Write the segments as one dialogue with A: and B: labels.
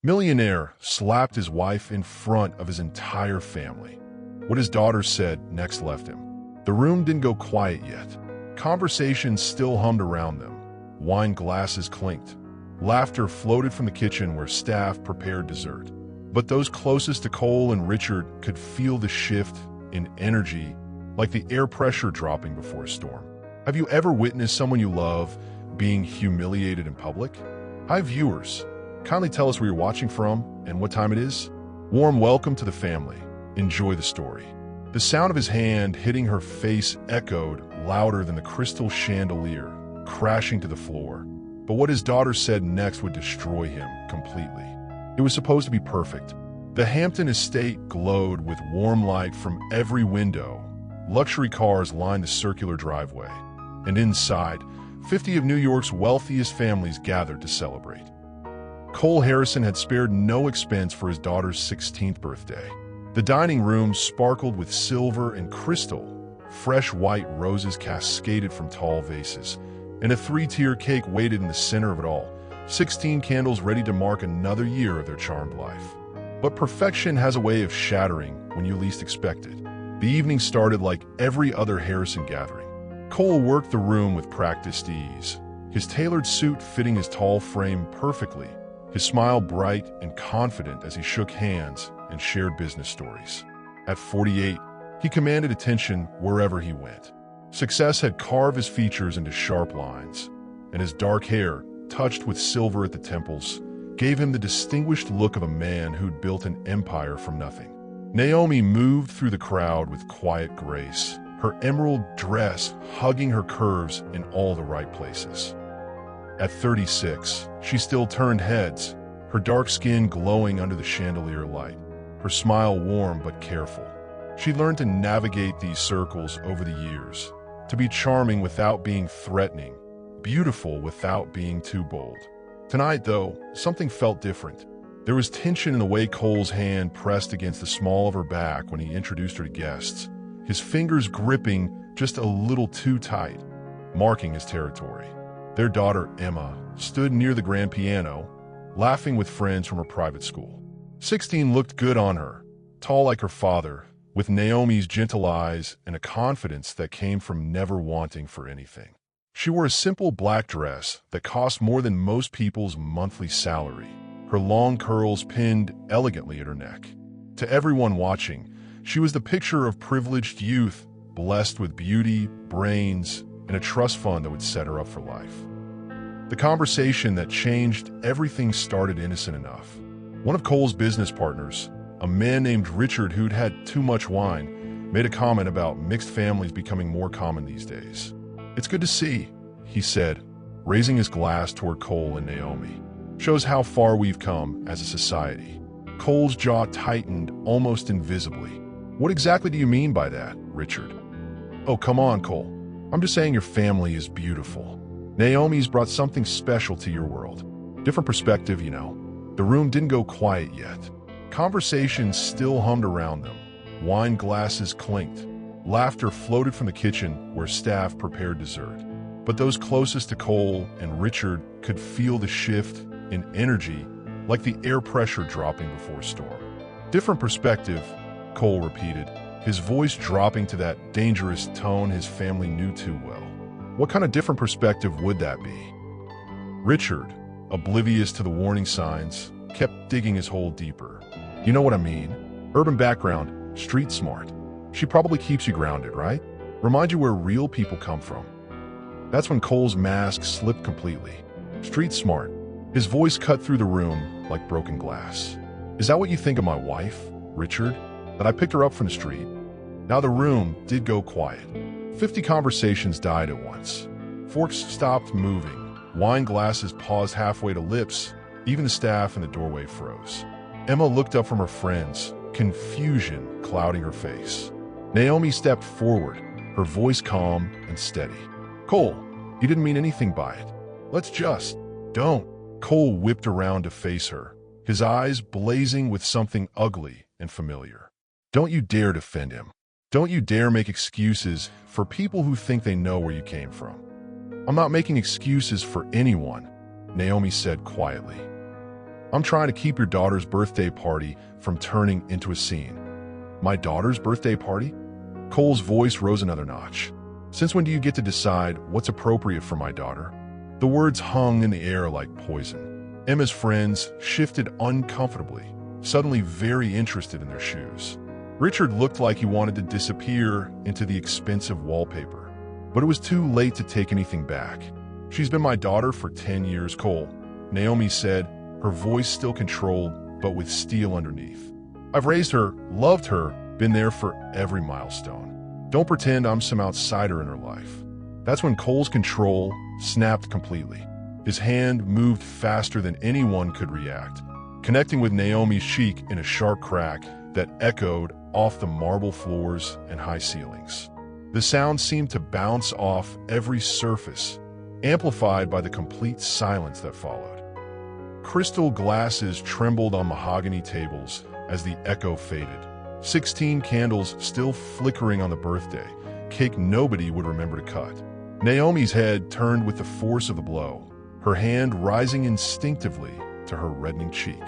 A: Millionaire slapped his wife in front of his entire family. What his daughter said next left him. The room didn't go quiet yet. Conversations still hummed around them. Wine glasses clinked. Laughter floated from the kitchen where staff prepared dessert. But those closest to Cole and Richard could feel the shift in energy, like the air pressure dropping before a storm. Have you ever witnessed someone you love being humiliated in public? Hi viewers, kindly tell us where you're watching from and what time it is. Warm welcome to the family. Enjoy the story. The sound of his hand hitting her face echoed louder than the crystal chandelier crashing to the floor. But what his daughter said next would destroy him completely. It was supposed to be perfect. The Hampton estate glowed with warm light from every window. Luxury cars lined the circular driveway. And inside, 50 of New York's wealthiest families gathered to celebrate. Cole Harrison had spared no expense for his daughter's 16th birthday. The dining room sparkled with silver and crystal. Fresh white roses cascaded from tall vases, and a three-tier cake waited in the center of it all, 16 candles ready to mark another year of their charmed life. But perfection has a way of shattering when you least expect it. The evening started like every other Harrison gathering. Cole worked the room with practiced ease, his tailored suit fitting his tall frame perfectly, his smile bright and confident as he shook hands and shared business stories. At 48, he commanded attention wherever he went. Success had carved his features into sharp lines, and his dark hair, touched with silver at the temples, gave him the distinguished look of a man who'd built an empire from nothing. Naomi moved through the crowd with quiet grace, her emerald dress hugging her curves in all the right places. At 36, she still turned heads, her dark skin glowing under the chandelier light, her smile warm but careful. She learned to navigate these circles over the years, to be charming without being threatening, beautiful without being too bold. Tonight, though, something felt different. There was tension in the way Cole's hand pressed against the small of her back when he introduced her to guests, his fingers gripping just a little too tight, marking his territory. Their daughter, Emma, stood near the grand piano, laughing with friends from her private school. 16 looked good on her, tall like her father, with Naomi's gentle eyes and a confidence that came from never wanting for anything. She wore a simple black dress that cost more than most people's monthly salary, her long curls pinned elegantly at her neck. To everyone watching, she was the picture of privileged youth, blessed with beauty, brains, and a trust fund that would set her up for life. The conversation that changed everything started innocent enough. One of Cole's business partners, a man named Richard who'd had too much wine, made a comment about mixed families becoming more common these days. "It's good to see," he said, raising his glass toward Cole and Naomi. "Shows how far we've come as a society." Cole's jaw tightened almost invisibly. "What exactly do you mean by that, Richard?" "Oh, come on, Cole. I'm just saying your family is beautiful. Naomi's brought something special to your world. Different perspective, you know." The room didn't go quiet yet. Conversations still hummed around them. Wine glasses clinked. Laughter floated from the kitchen where staff prepared dessert. But those closest to Cole and Richard could feel the shift in energy, like the air pressure dropping before a storm. "Different perspective," Cole repeated, his voice dropping to that dangerous tone his family knew too well. "What kind of different perspective would that be?" Richard, oblivious to the warning signs, kept digging his hole deeper. "You know what I mean. Urban background, street smart. She probably keeps you grounded, right? Remind you where real people come from." That's when Cole's mask slipped completely. "Street smart." His voice cut through the room like broken glass. "Is that what you think of my wife, Richard? That I picked her up from the street?" Now the room did go quiet. 50 conversations died at once. Forks stopped moving. Wine glasses paused halfway to lips. Even the staff in the doorway froze. Emma looked up from her friends, confusion clouding her face. Naomi stepped forward, her voice calm and steady. "Cole, you didn't mean anything by it. Let's just..." "Don't." Cole whipped around to face her, his eyes blazing with something ugly and familiar. "Don't you dare defend him. Don't you dare make excuses for people who think they know where you came from." "I'm not making excuses for anyone," Naomi said quietly. I'm trying to keep your daughter's birthday party from turning into a scene." "My daughter's birthday party?" Cole's voice rose another notch. "Since when do you get to decide what's appropriate for my daughter?" The words hung in the air like poison. Emma's friends shifted uncomfortably, suddenly very interested in their shoes. Richard looked like he wanted to disappear into the expensive wallpaper. But it was too late to take anything back. "She's been my daughter for 10 years, Cole," Naomi said, her voice still controlled, but with steel underneath. "I've raised her, loved her, been there for every milestone. Don't pretend I'm some outsider in her life." That's when Cole's control snapped completely. His hand moved faster than anyone could react, connecting with Naomi's cheek in a sharp crack that echoed off the marble floors and high ceilings. The sound seemed to bounce off every surface, amplified by the complete silence that followed. Crystal glasses trembled on mahogany tables as the echo faded. 16 candles still flickering on the birthday cake nobody would remember to cut. Naomi's head turned with the force of the blow, her hand rising instinctively to her reddening cheek.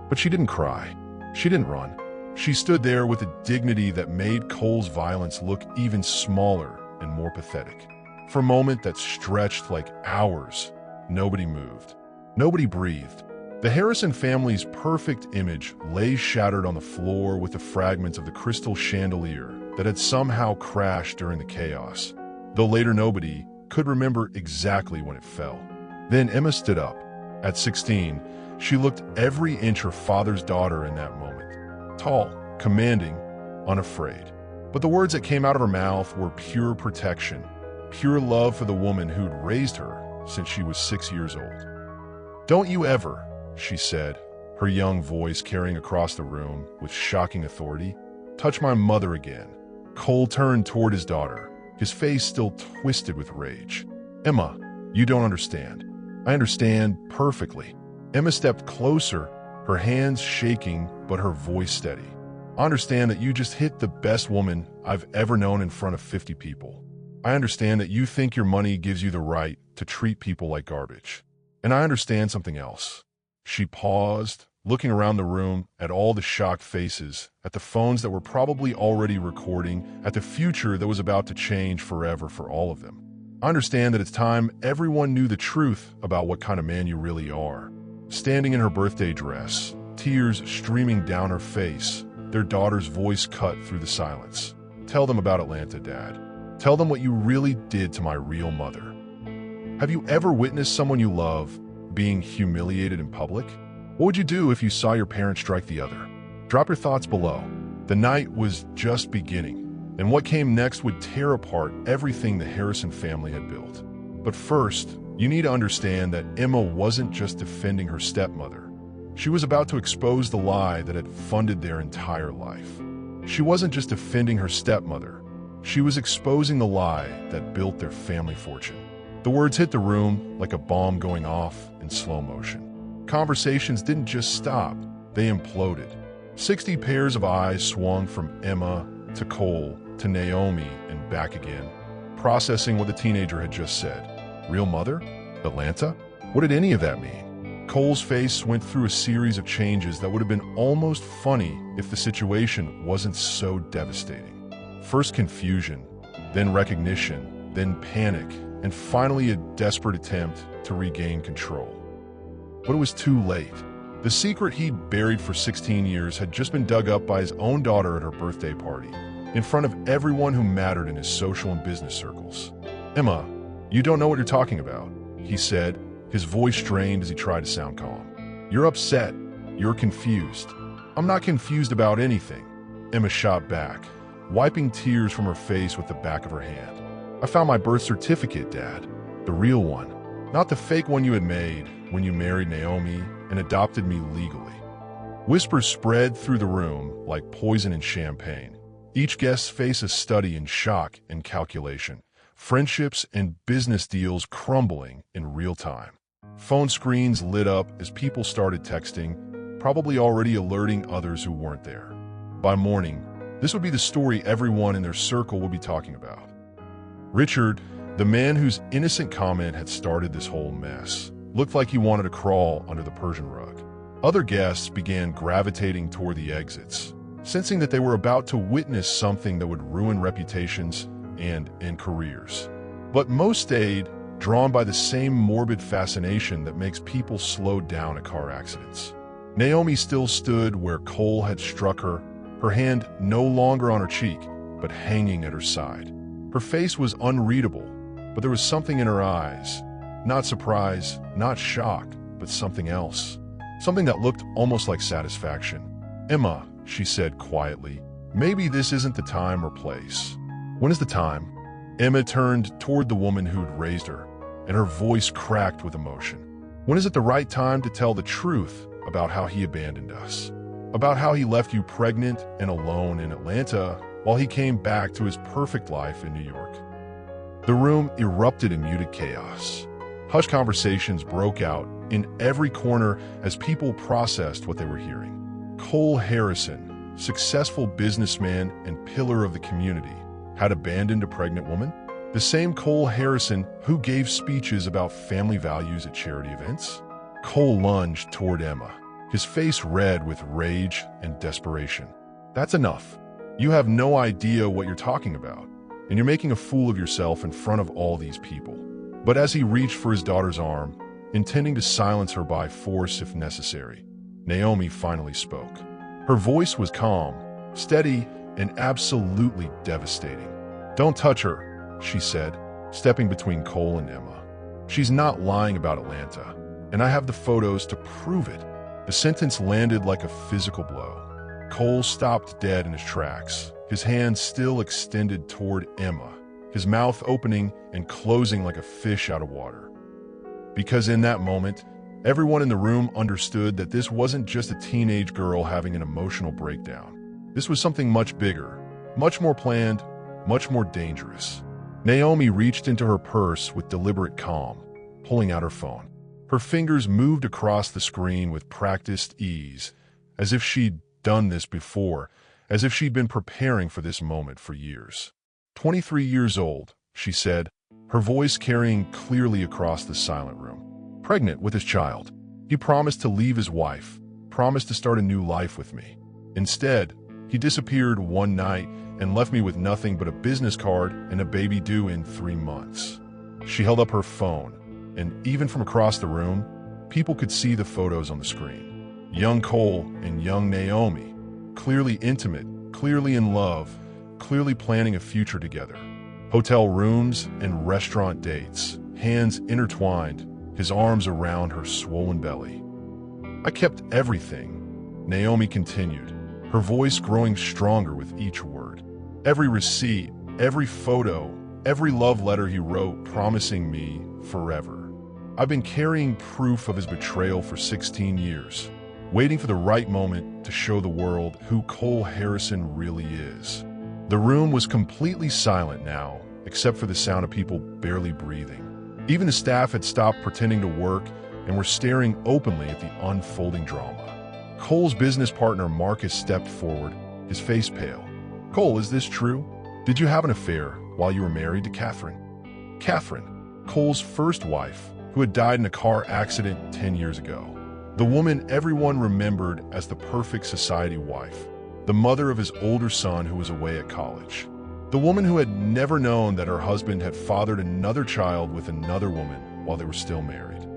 A: But she didn't cry. She didn't run. She stood there with a dignity that made Cole's violence look even smaller and more pathetic. For a moment that stretched like hours, nobody moved. Nobody breathed. The Harrison family's perfect image lay shattered on the floor with the fragments of the crystal chandelier that had somehow crashed during the chaos, though later nobody could remember exactly when it fell. Then Emma stood up. At 16, she looked every inch her father's daughter in that moment. Tall, commanding, unafraid. But the words that came out of her mouth were pure protection, pure love for the woman who'd raised her since she was 6 years old. "Don't you ever," she said, her young voice carrying across the room with shocking authority, "touch my mother again." Cole turned toward his daughter, his face still twisted with rage. "Emma, you don't understand." "I understand perfectly." Emma stepped closer, her hands shaking but her voice steady. "I understand that you just hit the best woman I've ever known in front of 50 people. I understand that you think your money gives you the right to treat people like garbage. And I understand something else." She paused, looking around the room at all the shocked faces, at the phones that were probably already recording, at the future that was about to change forever for all of them. "I understand that it's time everyone knew the truth about what kind of man you really are." Standing in her birthday dress, tears streaming down her face, their daughter's voice cut through the silence. "Tell them about Atlanta, Dad. Tell them what you really did to my real mother." Have you ever witnessed someone you love being humiliated in public? What would you do if you saw your parent strike the other? Drop your thoughts below. The night was just beginning, and what came next would tear apart everything the Harrison family had built. But first, you need to understand that Emma wasn't just defending her stepmother. She was about to expose the lie that had funded their entire life. She wasn't just defending her stepmother. She was exposing the lie that built their family fortune. The words hit the room like a bomb going off in slow motion. Conversations didn't just stop, they imploded. 60 pairs of eyes swung from Emma to Cole to Naomi and back again, processing what the teenager had just said. Real mother? Atlanta? What did any of that mean? Cole's face went through a series of changes that would have been almost funny if the situation wasn't so devastating. First confusion, then recognition, then panic, and finally a desperate attempt to regain control. But it was too late. The secret he'd buried for 16 years had just been dug up by his own daughter at her birthday party, in front of everyone who mattered in his social and business circles. "Emma, you don't know what you're talking about," he said, his voice strained as he tried to sound calm. "You're upset. You're confused." "I'm not confused about anything," Emma shot back, wiping tears from her face with the back of her hand. "I found my birth certificate, Dad. The real one. Not the fake one you had made when you married Naomi and adopted me legally." Whispers spread through the room like poison in champagne. Each guest's face a study in shock and calculation. Friendships and business deals crumbling in real time. Phone screens lit up as people started texting, probably already alerting others who weren't there. By morning, this would be the story everyone in their circle would be talking about. Richard, the man whose innocent comment had started this whole mess, looked like he wanted to crawl under the Persian rug. Other guests began gravitating toward the exits, sensing that they were about to witness something that would ruin reputations and end careers. But most stayed, drawn by the same morbid fascination that makes people slow down at car accidents. Naomi still stood where Cole had struck her, her hand no longer on her cheek, but hanging at her side. Her face was unreadable, but there was something in her eyes. Not surprise, not shock, but something else. Something that looked almost like satisfaction. "Emma," she said quietly, "maybe this isn't the time or place." "When is the time?" Emma turned toward the woman who'd raised her, and her voice cracked with emotion. "When is it the right time to tell the truth about how he abandoned us? About how he left you pregnant and alone in Atlanta while he came back to his perfect life in New York?" The room erupted in muted chaos. Hushed conversations broke out in every corner as people processed what they were hearing. Cole Harrison, successful businessman and pillar of the community, had abandoned a pregnant woman? The same Cole Harrison who gave speeches about family values at charity events? Cole lunged toward Emma, his face red with rage and desperation. "That's enough. You have no idea what you're talking about, and you're making a fool of yourself in front of all these people." But as he reached for his daughter's arm, intending to silence her by force if necessary, Naomi finally spoke. Her voice was calm, steady, and absolutely devastating. "Don't touch her," she said, stepping between Cole and Emma. "She's not lying about Atlanta, and I have the photos to prove it." The sentence landed like a physical blow. Cole stopped dead in his tracks, his hands still extended toward Emma, his mouth opening and closing like a fish out of water. Because in that moment, everyone in the room understood that this wasn't just a teenage girl having an emotional breakdown. This was something much bigger, much more planned, much more dangerous. Naomi reached into her purse with deliberate calm, pulling out her phone. Her fingers moved across the screen with practiced ease, as if she'd done this before, as if she'd been preparing for this moment for years. 23 years old, she said, her voice carrying clearly across the silent room. Pregnant with his child. He promised to leave his wife, promised to start a new life with me. Instead, he disappeared one night and left me with nothing but a business card and a baby due in 3 months. She held up her phone, and even from across the room, people could see the photos on the screen. Young Cole and young Naomi, clearly intimate, clearly in love, clearly planning a future together. Hotel rooms and restaurant dates, hands intertwined, his arms around her swollen belly. "I kept everything," Naomi continued, her voice growing stronger with each word. "Every receipt, every photo, every love letter he wrote promising me forever. I've been carrying proof of his betrayal for 16 years, waiting for the right moment to show the world who Cole Harrison really is." The room was completely silent now, except for the sound of people barely breathing. Even the staff had stopped pretending to work and were staring openly at the unfolding drama. Cole's business partner Marcus stepped forward, his face pale. "Cole, is this true? Did you have an affair while you were married to Catherine?" Catherine, Cole's first wife, who had died in a car accident 10 years ago. The woman everyone remembered as the perfect society wife. The mother of his older son who was away at college. The woman who had never known that her husband had fathered another child with another woman while they were still married.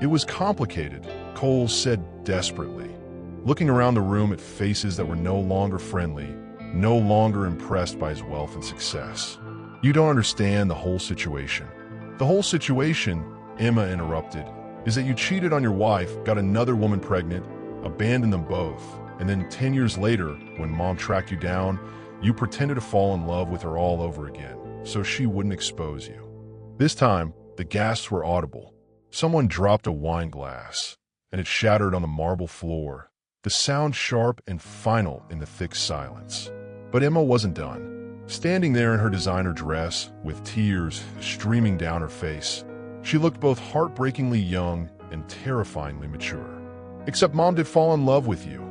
A: "It was complicated," Cole said desperately, looking around the room at faces that were no longer friendly, no longer impressed by his wealth and success. "You don't understand the whole situation." "The whole situation," Emma interrupted, "is that you cheated on your wife, got another woman pregnant, abandoned them both, and then 10 years later, when mom tracked you down, you pretended to fall in love with her all over again, so she wouldn't expose you." This time, the gasps were audible. Someone dropped a wine glass, and it shattered on the marble floor, the sound sharp and final in the thick silence. But Emma wasn't done. Standing there in her designer dress, with tears streaming down her face, she looked both heartbreakingly young and terrifyingly mature. "Except mom did fall in love with you,"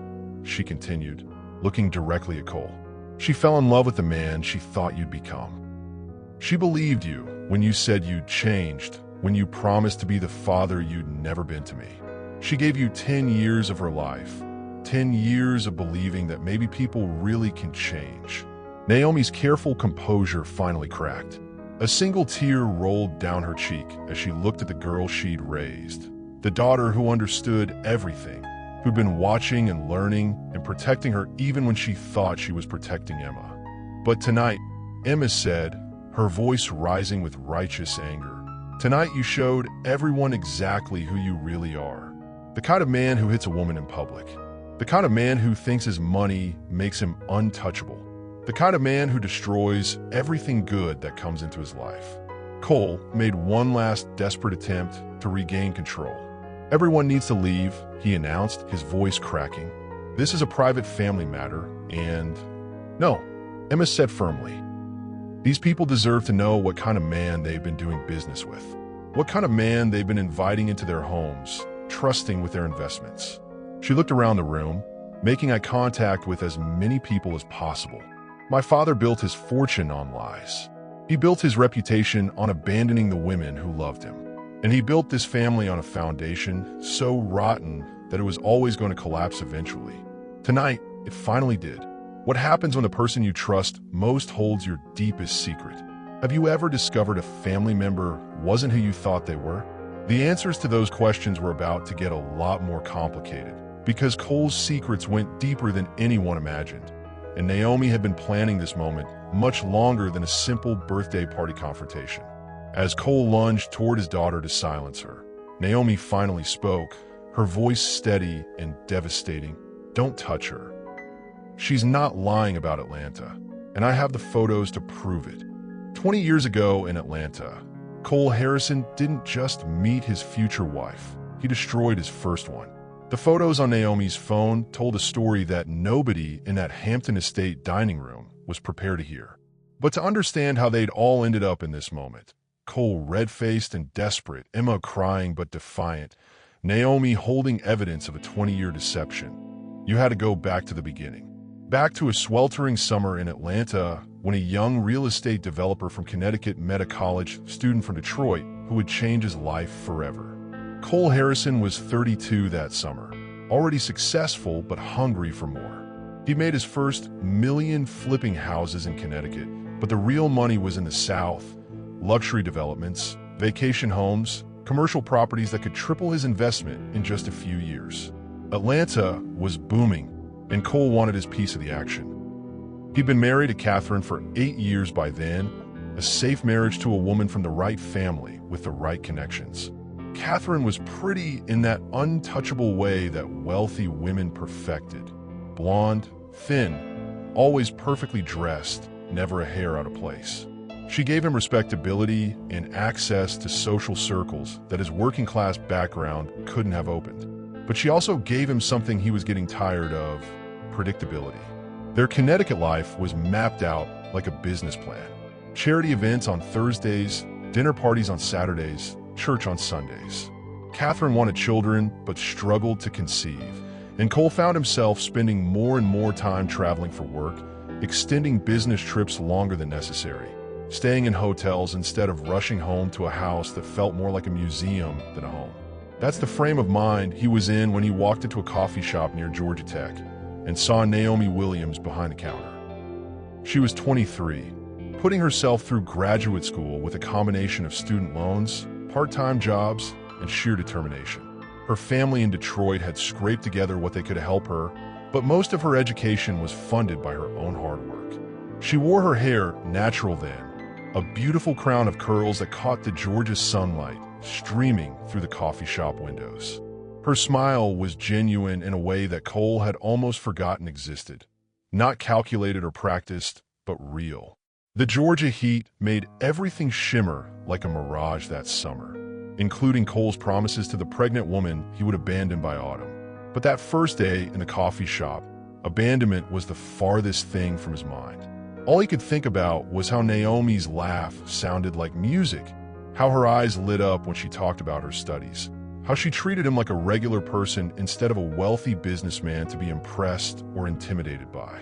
A: she continued, looking directly at Cole. "She fell in love with the man she thought you'd become. She believed you when you said you'd changed, when you promised to be the father you'd never been to me. She gave you 10 years of her life, 10 years of believing that maybe people really can change. Naomi's careful composure finally cracked. A single tear rolled down her cheek as she looked at the girl she'd raised. The daughter who understood everything, who'd been watching and learning and protecting her even when she thought she was protecting Emma. But tonight, Emma said, her voice rising with righteous anger, "Tonight you showed everyone exactly who you really are. The kind of man who hits a woman in public. The kind of man who thinks his money makes him untouchable. The kind of man who destroys everything good that comes into his life." Cole made one last desperate attempt to regain control. "Everyone needs to leave," he announced, his voice cracking. "This is a private family matter, and—" "No," Emma said firmly. "These people deserve to know what kind of man they've been doing business with. What kind of man they've been inviting into their homes, trusting with their investments." She looked around the room, making eye contact with as many people as possible. "My father built his fortune on lies. He built his reputation on abandoning the women who loved him. And he built this family on a foundation so rotten that it was always going to collapse eventually. Tonight, it finally did. What happens when the person you trust most holds your deepest secret? Have you ever discovered a family member wasn't who you thought they were?" The answers to those questions were about to get a lot more complicated, because Cole's secrets went deeper than anyone imagined, and Naomi had been planning this moment much longer than a simple birthday party confrontation. As Cole lunged toward his daughter to silence her, Naomi finally spoke, her voice steady and devastating. "Don't touch her. She's not lying about Atlanta, and I have the photos to prove it." 20 years ago in Atlanta, Cole Harrison didn't just meet his future wife, he destroyed his first one. The photos on Naomi's phone told a story that nobody in that Hampton Estate dining room was prepared to hear. But to understand how they'd all ended up in this moment, Cole red-faced and desperate, Emma crying but defiant, Naomi holding evidence of a 20-year deception, you had to go back to the beginning. Back to a sweltering summer in Atlanta when a young real estate developer from Connecticut met a college student from Detroit who would change his life forever. Cole Harrison was 32 that summer, already successful but hungry for more. He made his first million flipping houses in Connecticut, but the real money was in the South. Luxury developments, vacation homes, commercial properties that could triple his investment in just a few years. Atlanta was booming, and Cole wanted his piece of the action. He'd been married to Catherine for 8 years by then, a safe marriage to a woman from the right family with the right connections. Catherine was pretty in that untouchable way that wealthy women perfected. Blonde, thin, always perfectly dressed, never a hair out of place. She gave him respectability and access to social circles that his working-class background couldn't have opened. But she also gave him something he was getting tired of: predictability. Their Connecticut life was mapped out like a business plan. Charity events on Thursdays, dinner parties on Saturdays, church on Sundays. Catherine wanted children but struggled to conceive, and Cole found himself spending more and more time traveling for work, extending business trips longer than necessary, staying in hotels instead of rushing home to a house that felt more like a museum than a home. That's the frame of mind he was in when he walked into a coffee shop near Georgia Tech and saw Naomi Williams behind the counter. She was 23, putting herself through graduate school with a combination of student loans, part-time jobs, and sheer determination. Her family in Detroit had scraped together what they could help her, but most of her education was funded by her own hard work. She wore her hair natural then, a beautiful crown of curls that caught the Georgia sunlight streaming through the coffee shop windows. Her smile was genuine in a way that Cole had almost forgotten existed. Not calculated or practiced, but real. The Georgia heat made everything shimmer like a mirage that summer, including Cole's promises to the pregnant woman he would abandon by autumn. But that first day in the coffee shop, abandonment was the farthest thing from his mind. All he could think about was how Naomi's laugh sounded like music, how her eyes lit up when she talked about her studies, how she treated him like a regular person instead of a wealthy businessman to be impressed or intimidated by.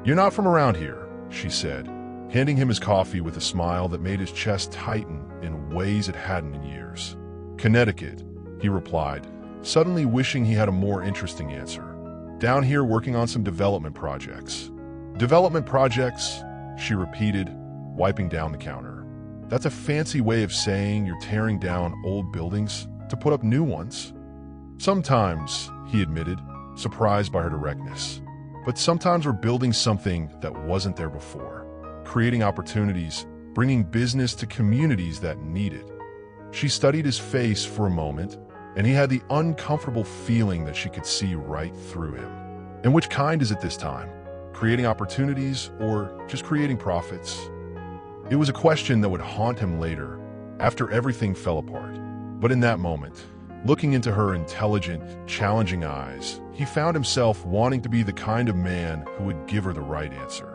A: "You're not from around here," she said, handing him his coffee with a smile that made his chest tighten in ways it hadn't in years. "Connecticut," he replied, suddenly wishing he had a more interesting answer. "Down here working on some development projects." "Development projects?" she repeated, wiping down the counter. "That's a fancy way of saying you're tearing down old buildings to put up new ones?" "Sometimes," he admitted, surprised by her directness. "But sometimes we're building something that wasn't there before, creating opportunities, bringing business to communities that need it." She studied his face for a moment, and he had the uncomfortable feeling that she could see right through him. "And which kind is it this time? Creating opportunities or just creating profits?" It was a question that would haunt him later, after everything fell apart. But in that moment, looking into her intelligent, challenging eyes, he found himself wanting to be the kind of man who would give her the right answer.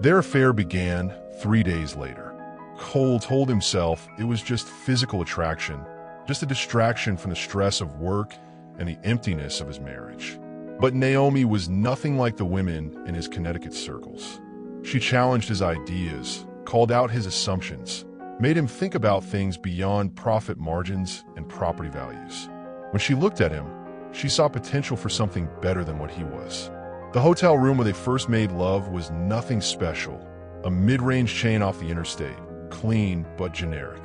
A: Their affair began 3 days later. Cole told himself it was just physical attraction, just a distraction from the stress of work and the emptiness of his marriage. But Naomi was nothing like the women in his Connecticut circles. She challenged his ideas, called out his assumptions, made him think about things beyond profit margins and property values. When she looked at him, she saw potential for something better than what he was. The hotel room where they first made love was nothing special, a mid-range chain off the interstate, clean but generic.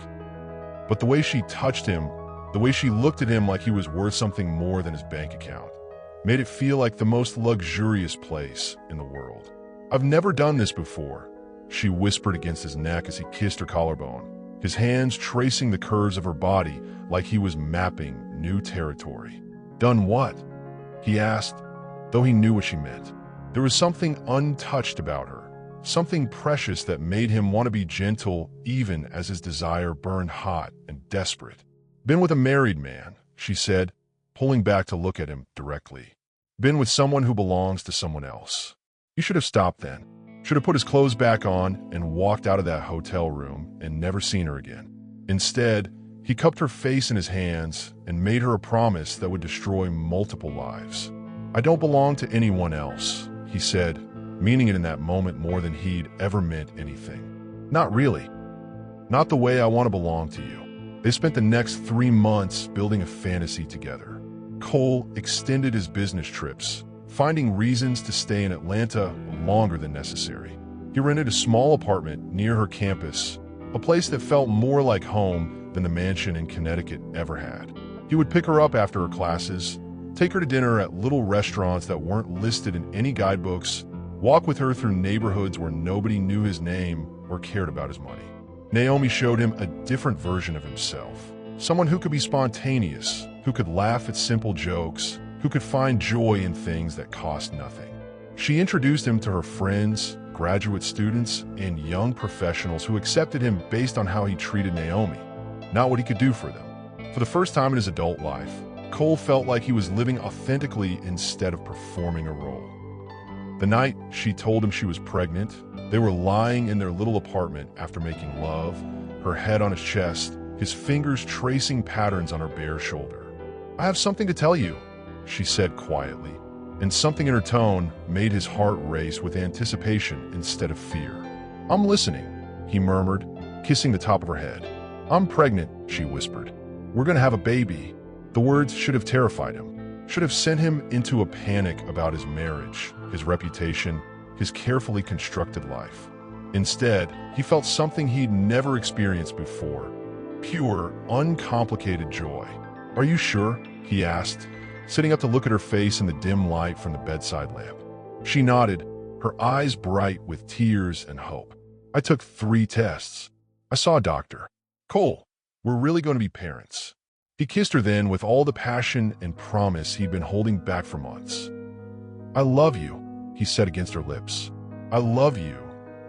A: But the way she touched him, the way she looked at him like he was worth something more than his bank account, made it feel like the most luxurious place in the world. "I've never done this before," she whispered against his neck as he kissed her collarbone, his hands tracing the curves of her body like he was mapping new territory. "Done what?" he asked, though he knew what she meant. There was something untouched about her, something precious that made him want to be gentle even as his desire burned hot and desperate. "Been with a married man," she said, pulling back to look at him directly. "Been with someone who belongs to someone else." He should have stopped then. Should have put his clothes back on and walked out of that hotel room and never seen her again. Instead, he cupped her face in his hands and made her a promise that would destroy multiple lives. "I don't belong to anyone else," he said, meaning it in that moment more than he'd ever meant anything. "Not really. Not the way I want to belong to you." They spent the next 3 months building a fantasy together. Cole extended his business trips, finding reasons to stay in Atlanta longer than necessary. He rented a small apartment near her campus, a place that felt more like home than the mansion in Connecticut ever had. He would pick her up after her classes, take her to dinner at little restaurants that weren't listed in any guidebooks, walk with her through neighborhoods where nobody knew his name or cared about his money. Naomi showed him a different version of himself, someone who could be spontaneous, who could laugh at simple jokes, who could find joy in things that cost nothing. She introduced him to her friends, graduate students, and young professionals who accepted him based on how he treated Naomi, not what he could do for them. For the first time in his adult life, Cole felt like he was living authentically instead of performing a role. The night she told him she was pregnant, they were lying in their little apartment after making love, her head on his chest, his fingers tracing patterns on her bare shoulder. "I have something to tell you," she said quietly, and something in her tone made his heart race with anticipation instead of fear. "I'm listening," he murmured, kissing the top of her head. "I'm pregnant," she whispered. "We're gonna have a baby." The words should have terrified him, should have sent him into a panic about his marriage, his reputation, his carefully constructed life. Instead, he felt something he'd never experienced before, pure, uncomplicated joy. "Are you sure?" he asked, sitting up to look at her face in the dim light from the bedside lamp. She nodded, her eyes bright with tears and hope. "I took 3 tests. I saw a doctor. Cole, we're really going to be parents." He kissed her then with all the passion and promise he'd been holding back for months. "I love you," he said against her lips. "I love you,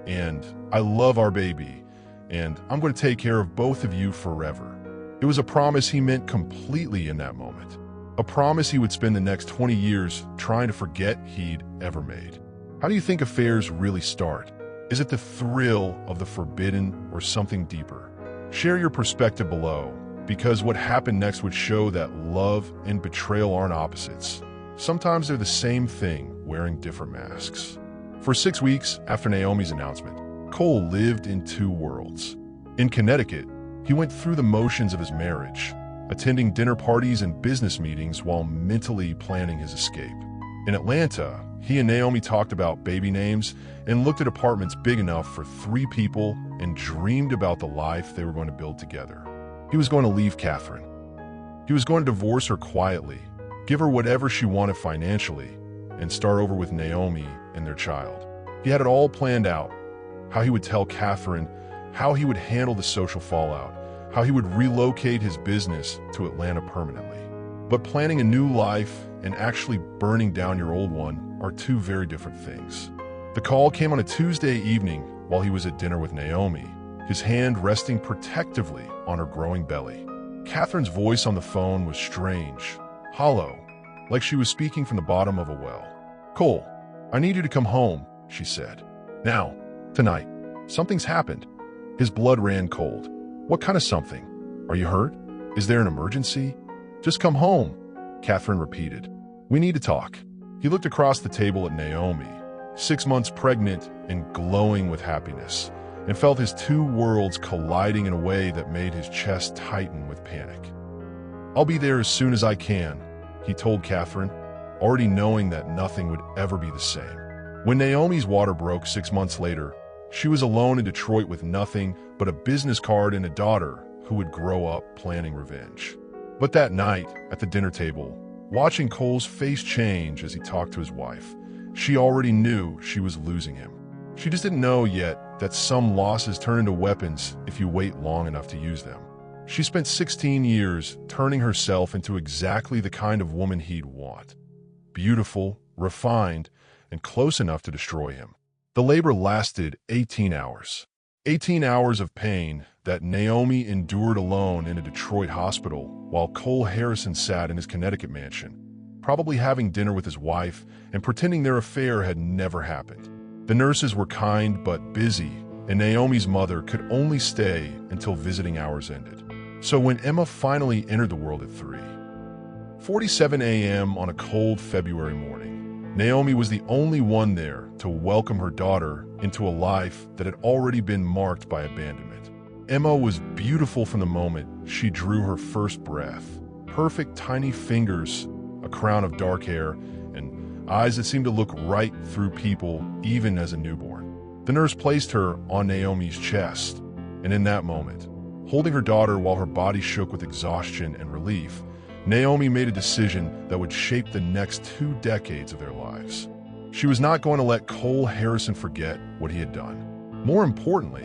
A: and I love our baby, and I'm going to take care of both of you forever." It was a promise he meant completely in that moment. A promise he would spend the next 20 years trying to forget he'd ever made. How do you think affairs really start? Is it the thrill of the forbidden or something deeper? Share your perspective below, because what happened next would show that love and betrayal aren't opposites. Sometimes they're the same thing, wearing different masks. For 6 weeks after Naomi's announcement, Cole lived in 2 worlds. In Connecticut, he went through the motions of his marriage, attending dinner parties and business meetings while mentally planning his escape. In Atlanta, he and Naomi talked about baby names and looked at apartments big enough for 3 people and dreamed about the life they were going to build together. He was going to leave Catherine. He was going to divorce her quietly, give her whatever she wanted financially, and start over with Naomi and their child. He had it all planned out: how he would tell Catherine, how he would handle the social fallout, how he would relocate his business to Atlanta permanently. But planning a new life and actually burning down your old one are 2 very different things. The call came on a Tuesday evening while he was at dinner with Naomi, his hand resting protectively on her growing belly. Catherine's voice on the phone was strange, hollow, like she was speaking from the bottom of a well. "Cole, I need you to come home," she said. "Now, tonight. Something's happened." His blood ran cold. "What kind of something? Are you hurt? Is there an emergency?" "Just come home," Catherine repeated. "We need to talk." He looked across the table at Naomi, 6 months pregnant and glowing with happiness, and felt his 2 worlds colliding in a way that made his chest tighten with panic. "I'll be there as soon as I can," he told Catherine, already knowing that nothing would ever be the same. When Naomi's water broke 6 months later, she was alone in Detroit with nothing but a business card and a daughter who would grow up planning revenge. But that night, at the dinner table, watching Cole's face change as he talked to his wife, she already knew she was losing him. She just didn't know yet that some losses turn into weapons if you wait long enough to use them. She spent 16 years turning herself into exactly the kind of woman he'd want. Beautiful, refined, and close enough to destroy him. The labor lasted 18 hours. 18 hours of pain that Naomi endured alone in a Detroit hospital while Cole Harrison sat in his Connecticut mansion, probably having dinner with his wife and pretending their affair had never happened. The nurses were kind but busy, and Naomi's mother could only stay until visiting hours ended. So when Emma finally entered the world at 3:47 a.m. on a cold February morning, Naomi was the only one there to welcome her daughter into a life that had already been marked by abandonment. Emma was beautiful from the moment she drew her first breath. Perfect tiny fingers, a crown of dark hair, and eyes that seemed to look right through people even as a newborn. The nurse placed her on Naomi's chest, and in that moment, holding her daughter while her body shook with exhaustion and relief, Naomi made a decision that would shape the next 2 decades of their lives. She was not going to let Cole Harrison forget what he had done. More importantly,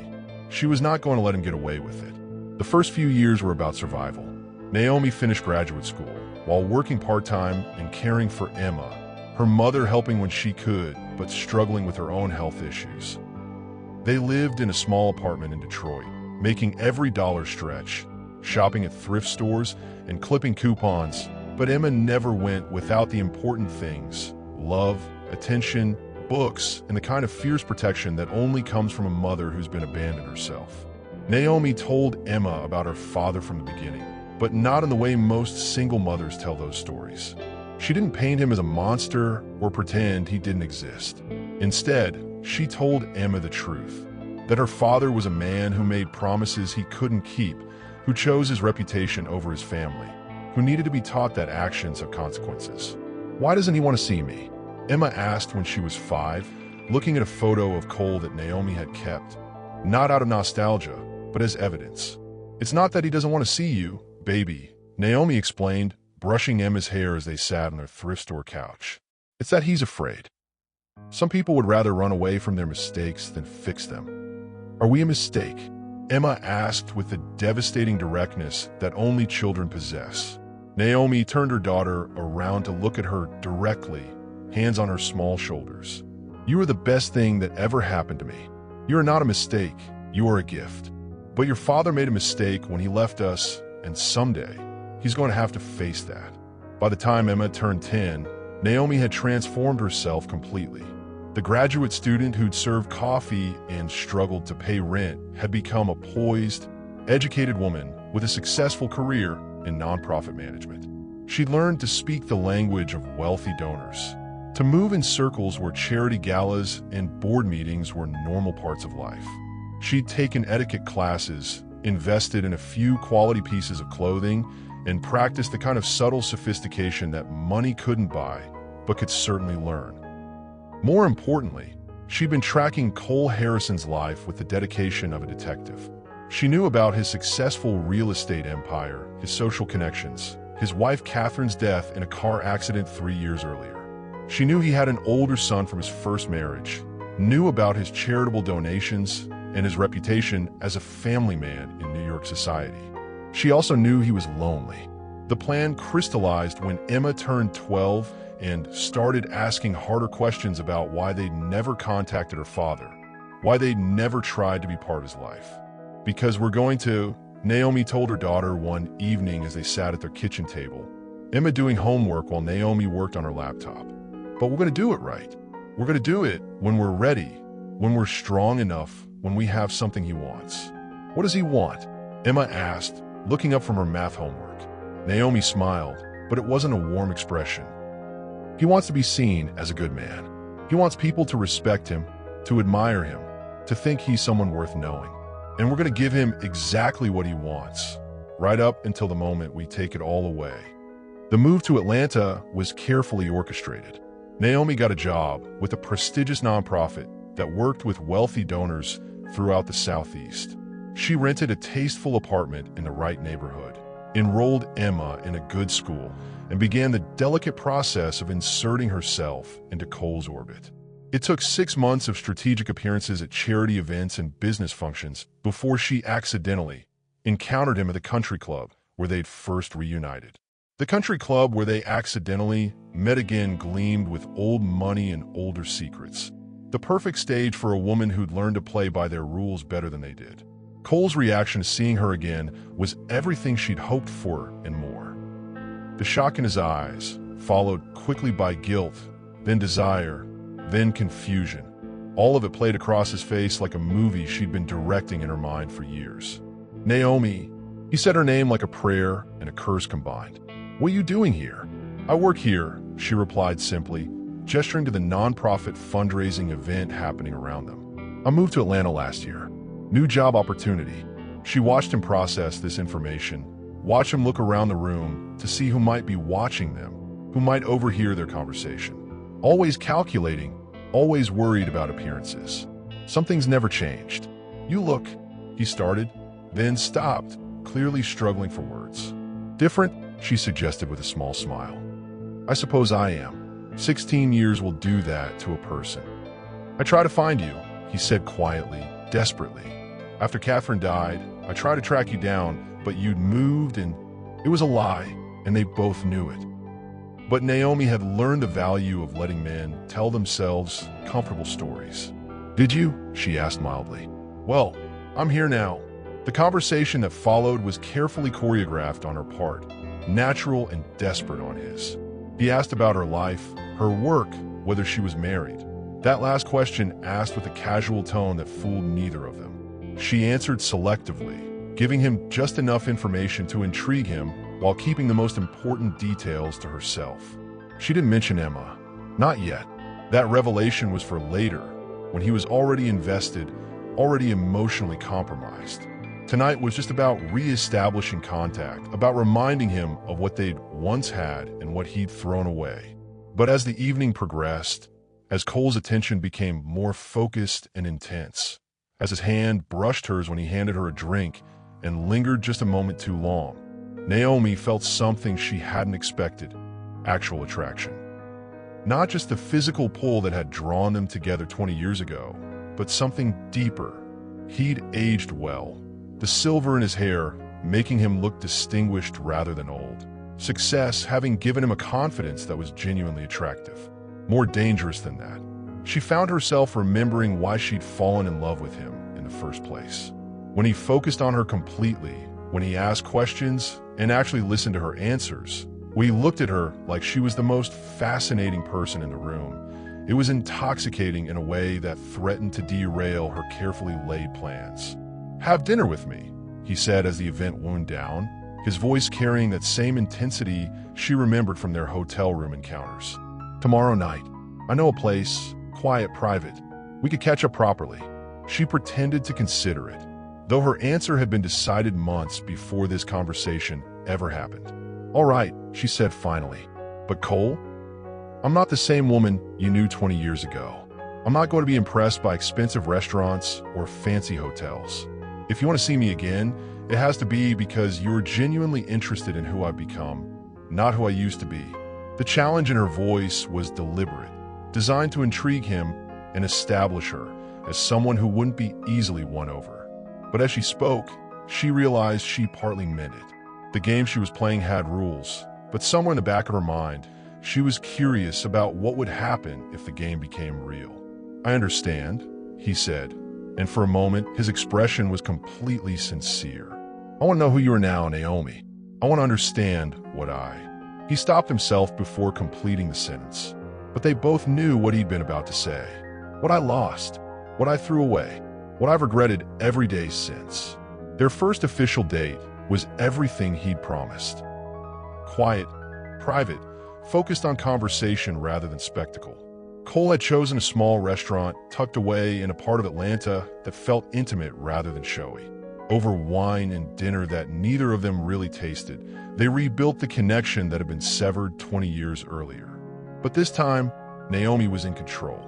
A: she was not going to let him get away with it. The first few years were about survival. Naomi finished graduate school while working part-time and caring for Emma, her mother helping when she could, but struggling with her own health issues. They lived in a small apartment in Detroit, making every dollar stretch, shopping at thrift stores and clipping coupons, but Emma never went without the important things: love, attention, books, and the kind of fierce protection that only comes from a mother who's been abandoned herself. Naomi told Emma about her father from the beginning, but not in the way most single mothers tell those stories. She didn't paint him as a monster or pretend he didn't exist. Instead, she told Emma the truth, that her father was a man who made promises he couldn't keep, who chose his reputation over his family, who needed to be taught that actions have consequences. "Why doesn't he want to see me?" Emma asked when she was 5, looking at a photo of Cole that Naomi had kept, not out of nostalgia, but as evidence. "It's not that he doesn't want to see you, baby," Naomi explained, brushing Emma's hair as they sat on their thrift store couch. "It's that he's afraid. Some people would rather run away from their mistakes than fix them." "Are we a mistake?" Emma asked with the devastating directness that only children possess. Naomi turned her daughter around to look at her directly, hands on her small shoulders. "You are the best thing that ever happened to me. You are not a mistake, you are a gift. But your father made a mistake when he left us, and someday, he's going to have to face that." By the time Emma turned 10, Naomi had transformed herself completely. The graduate student who'd served coffee and struggled to pay rent had become a poised, educated woman with a successful career in nonprofit management. She'd learned to speak the language of wealthy donors, to move in circles where charity galas and board meetings were normal parts of life. She'd taken etiquette classes, invested in a few quality pieces of clothing, and practiced the kind of subtle sophistication that money couldn't buy, but could certainly learn. More importantly, she'd been tracking Cole Harrison's life with the dedication of a detective. She knew about his successful real estate empire, his social connections, his wife Catherine's death in a car accident 3 years earlier. She knew he had an older son from his first marriage, knew about his charitable donations, and his reputation as a family man in New York society. She also knew he was lonely. The plan crystallized when Emma turned 12 and started asking harder questions about why they'd never contacted her father, why they'd never tried to be part of his life. "Because we're going to," Naomi told her daughter one evening as they sat at their kitchen table, Emma doing homework while Naomi worked on her laptop. "But we're going to do it right. We're going to do it when we're ready, when we're strong enough, when we have something he wants." "What does he want?" Emma asked, looking up from her math homework. Naomi smiled, but it wasn't a warm expression. "He wants to be seen as a good man. He wants people to respect him, to admire him, to think he's someone worth knowing. And we're going to give him exactly what he wants, right up until the moment we take it all away." The move to Atlanta was carefully orchestrated. Naomi got a job with a prestigious nonprofit that worked with wealthy donors throughout the Southeast. She rented a tasteful apartment in the right neighborhood, enrolled Emma in a good school, and began the delicate process of inserting herself into Cole's orbit. It took 6 months of strategic appearances at charity events and business functions before she accidentally encountered him at the country club where they'd first reunited. The country club where they accidentally met again gleamed with old money and older secrets. The perfect stage for a woman who'd learned to play by their rules better than they did. Cole's reaction to seeing her again was everything she'd hoped for and more. The shock in his eyes, followed quickly by guilt, then desire, then confusion. All of it played across his face like a movie she'd been directing in her mind for years. "Naomi," he said her name like a prayer and a curse combined. "What are you doing here?" "I work here," she replied simply, gesturing to the nonprofit fundraising event happening around them. "I moved to Atlanta last year. New job opportunity." She watched him process this information, watch him look around the room to see who might be watching them, who might overhear their conversation. Always calculating, always worried about appearances. Something's never changed. "You look," he started, then stopped, clearly struggling for words. "Different," she suggested with a small smile. "I suppose I am. 16 years will do that to a person." "I try to find you," he said quietly, desperately. "After Catherine died, I tried to track you down, but you'd moved and it was a lie, and they both knew it." But Naomi had learned the value of letting men tell themselves comfortable stories. "Did you?" she asked mildly. "Well, I'm here now." The conversation that followed was carefully choreographed on her part, natural and desperate on his. He asked about her life, her work, whether she was married. That last question asked with a casual tone that fooled neither of them. She answered selectively, giving him just enough information to intrigue him while keeping the most important details to herself. She didn't mention Emma. Not yet. That revelation was for later, when he was already invested, already emotionally compromised. Tonight was just about re-establishing contact, about reminding him of what they'd once had and what he'd thrown away. But as the evening progressed, as Cole's attention became more focused and intense, as his hand brushed hers when he handed her a drink and lingered just a moment too long, Naomi felt something she hadn't expected: actual attraction. Not just the physical pull that had drawn them together 20 years ago, but something deeper. He'd aged well, the silver in his hair making him look distinguished rather than old. Success having given him a confidence that was genuinely attractive. More dangerous than that, she found herself remembering why she'd fallen in love with him in the first place. When he focused on her completely, when he asked questions and actually listened to her answers, when he looked at her like she was the most fascinating person in the room, it was intoxicating in a way that threatened to derail her carefully laid plans. "Have dinner with me," he said as the event wound down, his voice carrying that same intensity she remembered from their hotel room encounters. "Tomorrow night. I know a place, quiet, private. We could catch up properly." She pretended to consider it. Though her answer had been decided months before this conversation, ever happened. "All right," she said finally. "But Cole? I'm not the same woman you knew 20 years ago. I'm not going to be impressed by expensive restaurants or fancy hotels. If you want to see me again, it has to be because you're genuinely interested in who I've become, not who I used to be." The challenge in her voice was deliberate, designed to intrigue him and establish her as someone who wouldn't be easily won over. But as she spoke, she realized she partly meant it. The game she was playing had rules, but somewhere in the back of her mind, she was curious about what would happen if the game became real. "I understand," he said, and for a moment, his expression was completely sincere. "I want to know who you are now, Naomi. I want to understand what I—" He stopped himself before completing the sentence, but they both knew what he'd been about to say. "What I lost, what I threw away, what I've regretted every day since." Their first official date was everything he'd promised. Quiet, private, focused on conversation rather than spectacle. Cole had chosen a small restaurant tucked away in a part of Atlanta that felt intimate rather than showy. Over wine and dinner that neither of them really tasted, they rebuilt the connection that had been severed 20 years earlier. But this time, Naomi was in control.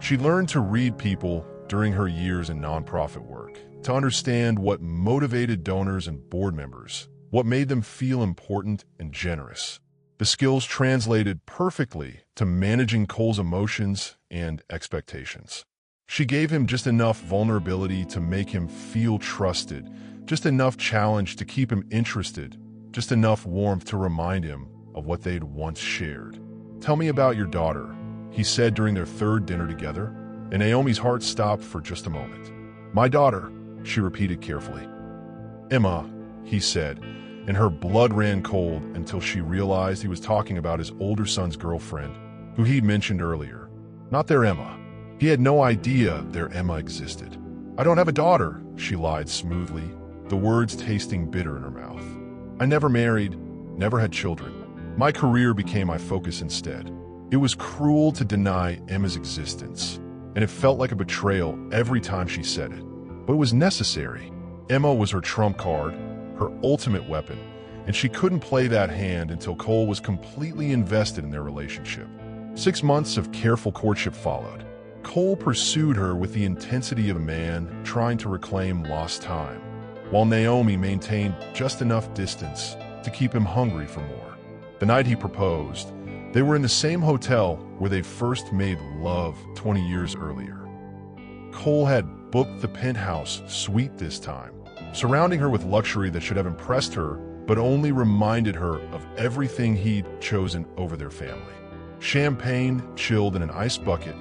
A: She learned to read people during her years in nonprofit work, to understand what motivated donors and board members, what made them feel important and generous. The skills translated perfectly to managing Cole's emotions and expectations. She gave him just enough vulnerability to make him feel trusted, just enough challenge to keep him interested, just enough warmth to remind him of what they'd once shared. "Tell me about your daughter," he said during their third dinner together, and Naomi's heart stopped for just a moment. "My daughter," she repeated carefully. "Emma," he said, and her blood ran cold until she realized he was talking about his older son's girlfriend, who he'd mentioned earlier. Not their Emma. He had no idea their Emma existed. "I don't have a daughter," she lied smoothly, the words tasting bitter in her mouth. "I never married, never had children. My career became my focus instead." It was cruel to deny Emma's existence, and it felt like a betrayal every time she said it. But it was necessary. Emma was her trump card, her ultimate weapon, and she couldn't play that hand until Cole was completely invested in their relationship. 6 months of careful courtship followed. Cole pursued her with the intensity of a man trying to reclaim lost time, while Naomi maintained just enough distance to keep him hungry for more. The night he proposed, they were in the same hotel where they first made love 20 years earlier. Cole had booked the penthouse suite this time, surrounding her with luxury that should have impressed her, but only reminded her of everything he'd chosen over their family. Champagne chilled in an ice bucket,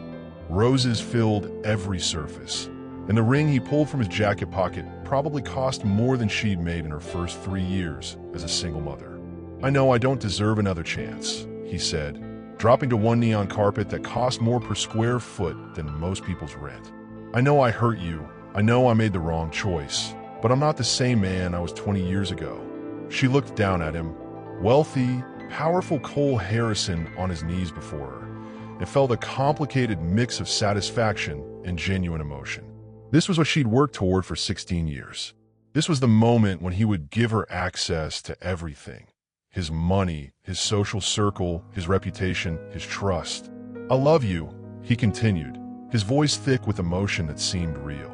A: roses filled every surface, and the ring he pulled from his jacket pocket probably cost more than she'd made in her first 3 years as a single mother. "I know I don't deserve another chance," he said, dropping to one knee on carpet that cost more per square foot than most people's rent. "I know I hurt you. I know I made the wrong choice. But I'm not the same man I was 20 years ago." She looked down at him, wealthy, powerful Cole Harrison on his knees before her, and felt a complicated mix of satisfaction and genuine emotion. This was what she'd worked toward for 16 years. This was the moment when he would give her access to everything. His money, his social circle, his reputation, his trust. "I love you," he continued, his voice thick with emotion that seemed real.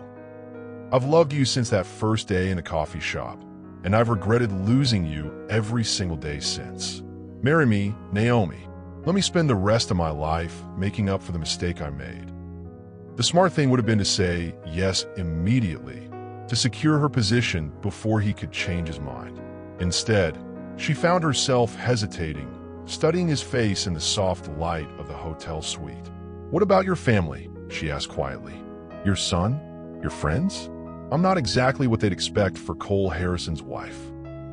A: "I've loved you since that first day in the coffee shop, and I've regretted losing you every single day since. Marry me, Naomi. Let me spend the rest of my life making up for the mistake I made." The smart thing would have been to say yes immediately, to secure her position before he could change his mind. Instead, she found herself hesitating, studying his face in the soft light of the hotel suite. "What about your family?" she asked quietly. "Your son? Your friends?" "I'm not exactly what they'd expect for Cole Harrison's wife."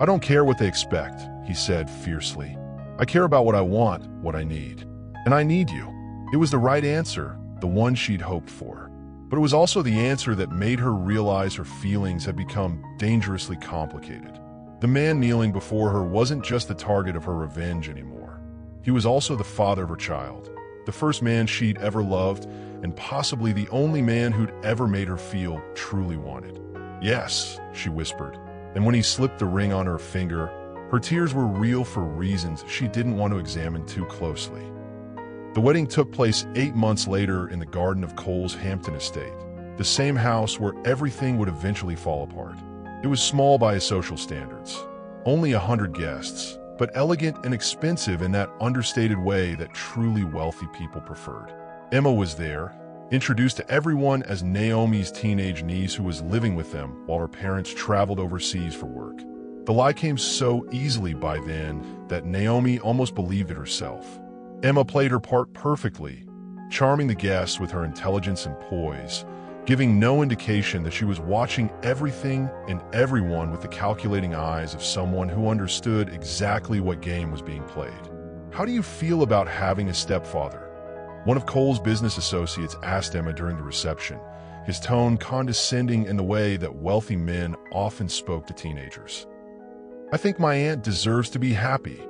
A: "I don't care what they expect," he said fiercely. "I care about what I want, what I need. And I need you." It was the right answer, the one she'd hoped for. But it was also the answer that made her realize her feelings had become dangerously complicated. The man kneeling before her wasn't just the target of her revenge anymore. He was also the father of her child, the first man she'd ever loved, and possibly the only man who'd ever made her feel truly wanted. "Yes," she whispered, and when he slipped the ring on her finger, Her tears were real for reasons she didn't want to examine too closely. The wedding took place 8 months later in the garden of Cole's Hampton estate, the same house where everything would eventually fall apart. It was small by his social standards, only 100 guests, but elegant and expensive in that understated way that truly wealthy people preferred. Emma was there, introduced to everyone as Naomi's teenage niece who was living with them while her parents traveled overseas for work. The lie came so easily by then that Naomi almost believed it herself. Emma played her part perfectly, charming the guests with her intelligence and poise, giving no indication that she was watching everything and everyone with the calculating eyes of someone who understood exactly what game was being played. "How do you feel about having a stepfather?" one of Cole's business associates asked Emma during the reception, his tone condescending in the way that wealthy men often spoke to teenagers. "I think my aunt deserves to be happy,"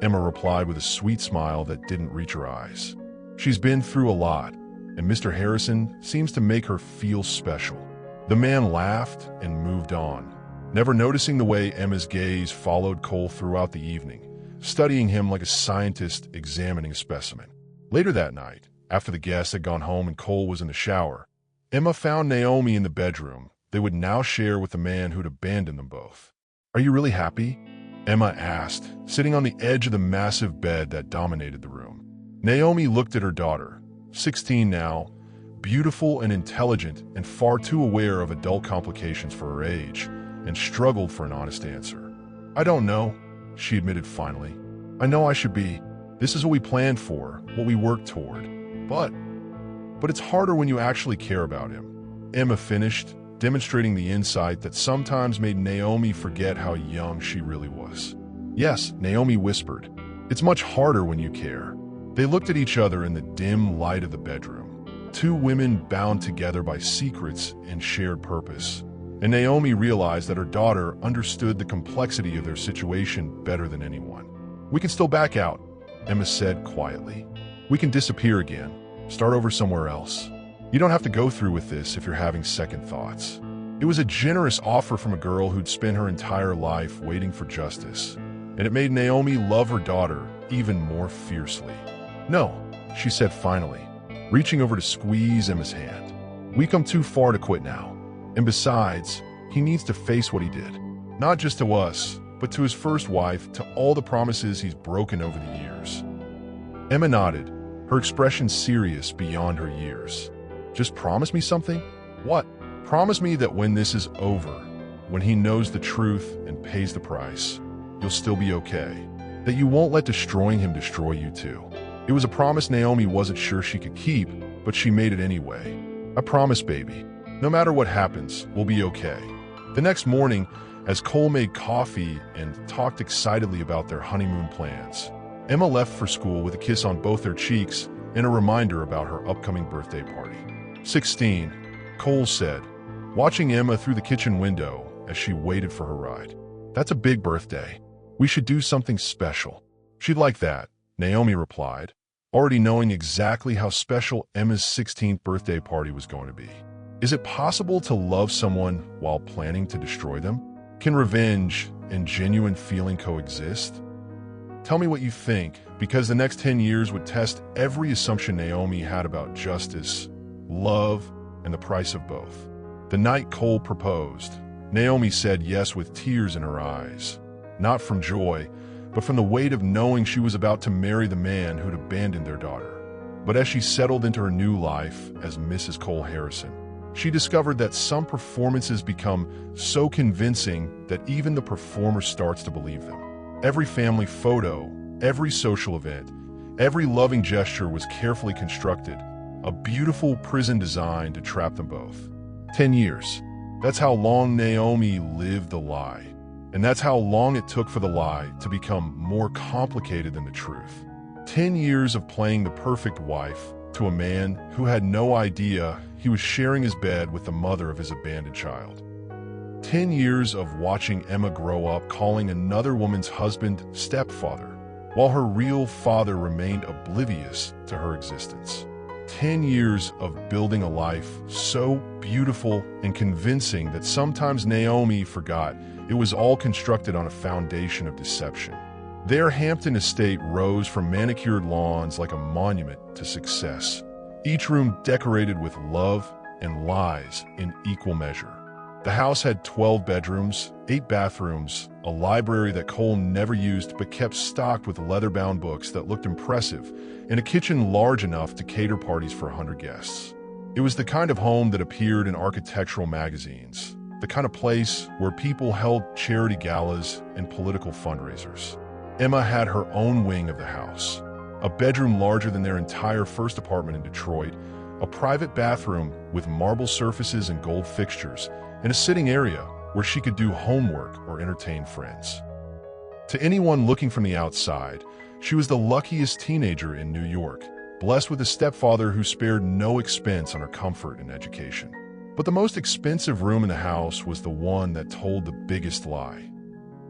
A: Emma replied with a sweet smile that didn't reach her eyes. "She's been through a lot, and Mr. Harrison seems to make her feel special." The man laughed and moved on, never noticing the way Emma's gaze followed Cole throughout the evening, studying him like a scientist examining a specimen. Later that night, after the guests had gone home and Cole was in the shower, Emma found Naomi in the bedroom they would now share with the man who'd abandoned them both. "Are you really happy?" Emma asked, sitting on the edge of the massive bed that dominated the room. Naomi looked at her daughter, 16 now, beautiful and intelligent and far too aware of adult complications for her age, and struggled for an honest answer. "I don't know," she admitted finally. "I know I should be. This is what we planned for, what we worked toward. But it's harder when you actually care about him," Emma finished, demonstrating the insight that sometimes made Naomi forget how young she really was. "Yes," Naomi whispered. "It's much harder when you care." They looked at each other in the dim light of the bedroom, two women bound together by secrets and shared purpose. And Naomi realized that her daughter understood the complexity of their situation better than anyone. "We can still back out," Emma said quietly. "We can disappear again, start over somewhere else. You don't have to go through with this if you're having second thoughts." It was a generous offer from a girl who'd spent her entire life waiting for justice, and it made Naomi love her daughter even more fiercely. "No," she said finally, reaching over to squeeze Emma's hand. "We come too far to quit now. And besides, he needs to face what he did. Not just to us, but to his first wife, to all the promises he's broken over the years." Emma nodded, her expression serious beyond her years. "Just promise me something?" "What?" "Promise me that when this is over, when he knows the truth and pays the price, you'll still be okay. That you won't let destroying him destroy you too." It was a promise Naomi wasn't sure she could keep, but she made it anyway. "I promise, baby. No matter what happens, we'll be okay." The next morning, as Cole made coffee and talked excitedly about their honeymoon plans, Emma left for school with a kiss on both their cheeks and a reminder about her upcoming birthday party. 16, Cole said, watching Emma through the kitchen window as she waited for her ride. "That's a big birthday. We should do something special." "She'd like that," Naomi replied, already knowing exactly how special Emma's 16th birthday party was going to be. Is it possible to love someone while planning to destroy them? Can revenge and genuine feeling coexist? Tell me what you think, because the next 10 years would test every assumption Naomi had about justice, love, and the price of both. The night Cole proposed, Naomi said yes with tears in her eyes, not from joy, but from the weight of knowing she was about to marry the man who'd abandoned their daughter. But as she settled into her new life as Mrs. Cole Harrison, she discovered that some performances become so convincing that even the performer starts to believe them. Every family photo, every social event, every loving gesture was carefully constructed, a beautiful prison designed to trap them both. 10 years. That's how long Naomi lived the lie. And that's how long it took for the lie to become more complicated than the truth. 10 years of playing the perfect wife to a man who had no idea he was sharing his bed with the mother of his abandoned child. 10 years of watching Emma grow up calling another woman's husband stepfather, while her real father remained oblivious to her existence. 10 years of building a life so beautiful and convincing that sometimes Naomi forgot It was all constructed on a foundation of deception. Their Hampton estate rose from manicured lawns like a monument to success, each room decorated with love and lies in equal measure. The house had 12 bedrooms, 8 bathrooms, a library that Cole never used but kept stocked with leather-bound books that looked impressive, and a kitchen large enough to cater parties for 100 guests. It was the kind of home that appeared in architectural magazines, the kind of place where people held charity galas and political fundraisers. Emma had her own wing of the house, a bedroom larger than their entire first apartment in Detroit, a private bathroom with marble surfaces and gold fixtures, and a sitting area where she could do homework or entertain friends. To anyone looking from the outside, she was the luckiest teenager in New York, blessed with a stepfather who spared no expense on her comfort and education. But the most expensive room in the house was the one that told the biggest lie.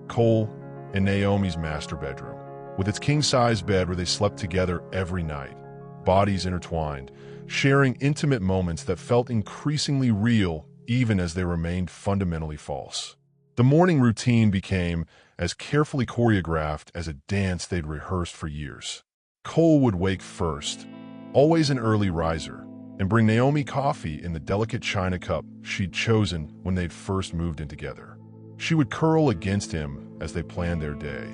A: Cole and Naomi's master bedroom, with its king-size bed where they slept together every night, bodies intertwined, sharing intimate moments that felt increasingly real even as they remained fundamentally false. The morning routine became as carefully choreographed as a dance they'd rehearsed for years. Cole would wake first, always an early riser, and bring Naomi coffee in the delicate china cup she'd chosen when they'd first moved in together. She would curl against him as they planned their day.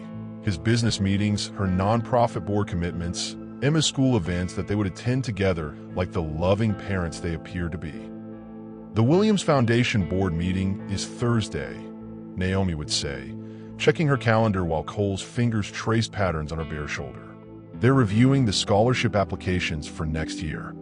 A: His business meetings, her nonprofit board commitments, Emma's school events that they would attend together like the loving parents they appeared to be. The Williams Foundation board meeting is Thursday, Naomi would say, checking her calendar while Cole's fingers traced patterns on her bare shoulder. They're reviewing the scholarship applications for next year.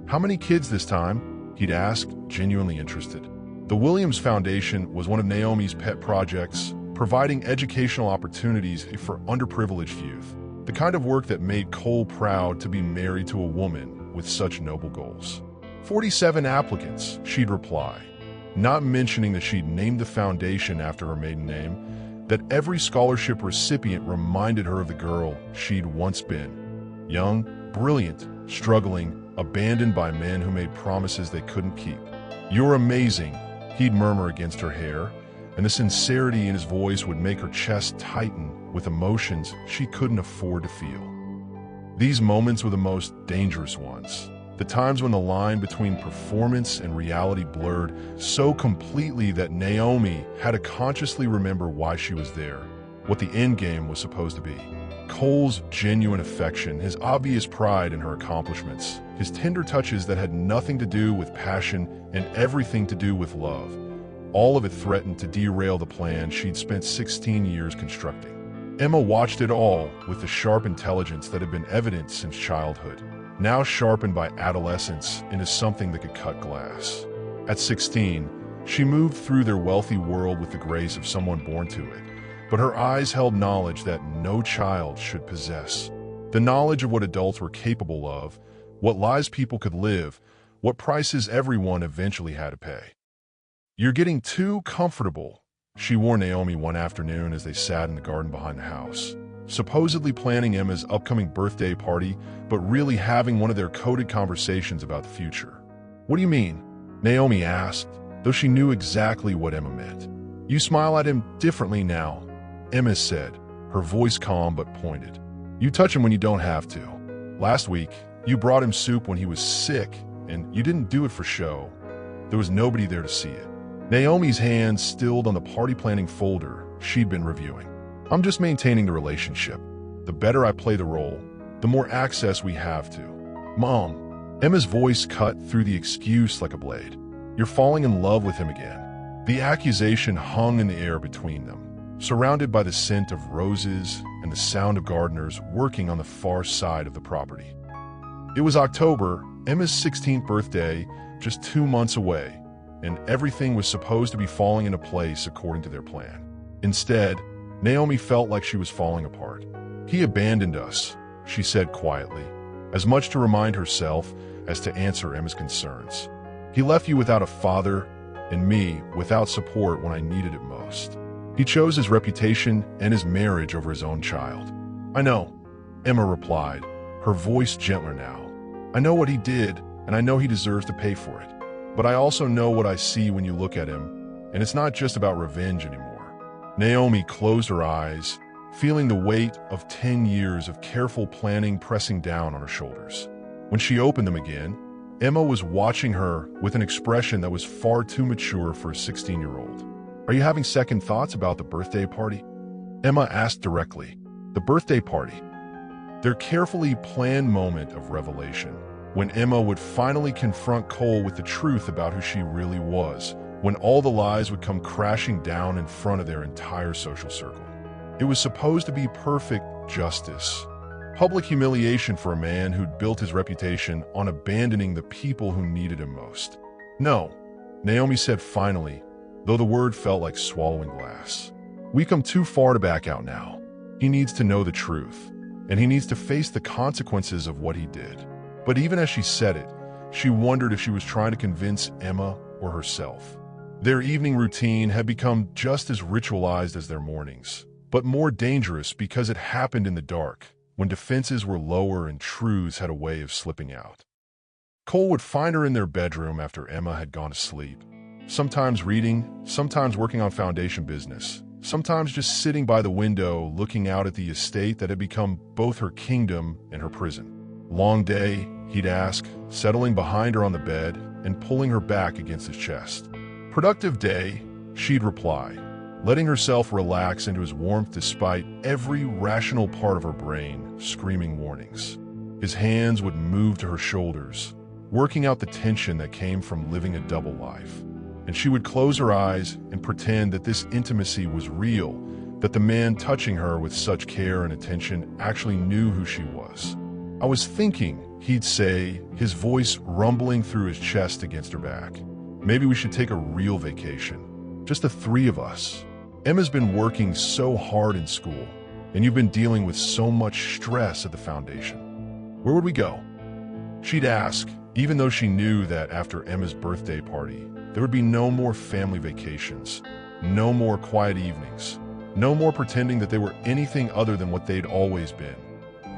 A: How many kids this time? He'd ask, genuinely interested. The Williams Foundation was one of Naomi's pet projects, providing educational opportunities for underprivileged youth, the kind of work that made Cole proud to be married to a woman with such noble goals. 47 applicants, she'd reply, not mentioning that she'd named the foundation after her maiden name, that every scholarship recipient reminded her of the girl she'd once been. Young, brilliant, struggling, abandoned by men who made promises they couldn't keep. "You're amazing," he'd murmur against her hair, and the sincerity in his voice would make her chest tighten with emotions she couldn't afford to feel. These moments were the most dangerous ones. The times when the line between performance and reality blurred so completely that Naomi had to consciously remember why she was there, what the end game was supposed to be. Cole's genuine affection, his obvious pride in her accomplishments, his tender touches that had nothing to do with passion and everything to do with love, all of it threatened to derail the plan she'd spent 16 years constructing. Emma watched it all with the sharp intelligence that had been evident since childhood, now sharpened by adolescence into something that could cut glass. At 16, she moved through their wealthy world with the grace of someone born to it, but her eyes held knowledge that no child should possess. The knowledge of what adults were capable of, what lives people could live, what prices everyone eventually had to pay. "You're getting too comfortable," she warned Naomi one afternoon as they sat in the garden behind the house, supposedly planning Emma's upcoming birthday party, but really having one of their coded conversations about the future. "What do you mean?" Naomi asked, though she knew exactly what Emma meant. "You smile at him differently now," Emma said, her voice calm but pointed. "You touch him when you don't have to. Last week, you brought him soup when he was sick, and you didn't do it for show. There was nobody there to see it." Naomi's hands stilled on the party planning folder she'd been reviewing. "I'm just maintaining the relationship. The better I play the role, the more access we have to." "Mom," Emma's voice cut through the excuse like a blade. "You're falling in love with him again." The accusation hung in the air between them, surrounded by the scent of roses and the sound of gardeners working on the far side of the property. It was October, Emma's 16th birthday, just 2 months away, and everything was supposed to be falling into place according to their plan. Instead, Naomi felt like she was falling apart. "He abandoned us," she said quietly, as much to remind herself as to answer Emma's concerns. "He left you without a father, and me without support when I needed it most. He chose his reputation and his marriage over his own child." "I know," Emma replied, her voice gentler now. "I know what he did, and I know he deserves to pay for it. But I also know what I see when you look at him, and it's not just about revenge anymore. Naomi closed her eyes, feeling the weight of 10 years of careful planning pressing down on her shoulders. When she opened them again, Emma was watching her with an expression that was far too mature for a 16-year-old. "Are you having second thoughts about the birthday party?" Emma asked directly. The birthday party. Their carefully planned moment of revelation, when Emma would finally confront Cole with the truth about who she really was, when all the lies would come crashing down in front of their entire social circle. It was supposed to be perfect justice. Public humiliation for a man who'd built his reputation on abandoning the people who needed him most. "No," Naomi said finally, though the word felt like swallowing glass. "We come too far to back out now. He needs to know the truth, and he needs to face the consequences of what he did." But even as she said it, she wondered if she was trying to convince Emma or herself. Their evening routine had become just as ritualized as their mornings, but more dangerous because it happened in the dark, when defenses were lower and truths had a way of slipping out. Cole would find her in their bedroom after Emma had gone to sleep, sometimes reading, sometimes working on foundation business, sometimes just sitting by the window looking out at the estate that had become both her kingdom and her prison. "Long day?" he'd ask, settling behind her on the bed and pulling her back against his chest. "Productive day," she'd reply, letting herself relax into his warmth despite every rational part of her brain screaming warnings. His hands would move to her shoulders, working out the tension that came from living a double life. And she would close her eyes and pretend that this intimacy was real, that the man touching her with such care and attention actually knew who she was. "I was thinking," he'd say, his voice rumbling through his chest against her back. "Maybe we should take a real vacation. Just the three of us. Emma's been working so hard in school, and you've been dealing with so much stress at the foundation. Where would we go?" She'd ask, even though she knew that after Emma's birthday party, there would be no more family vacations, no more quiet evenings, no more pretending that they were anything other than what they'd always been.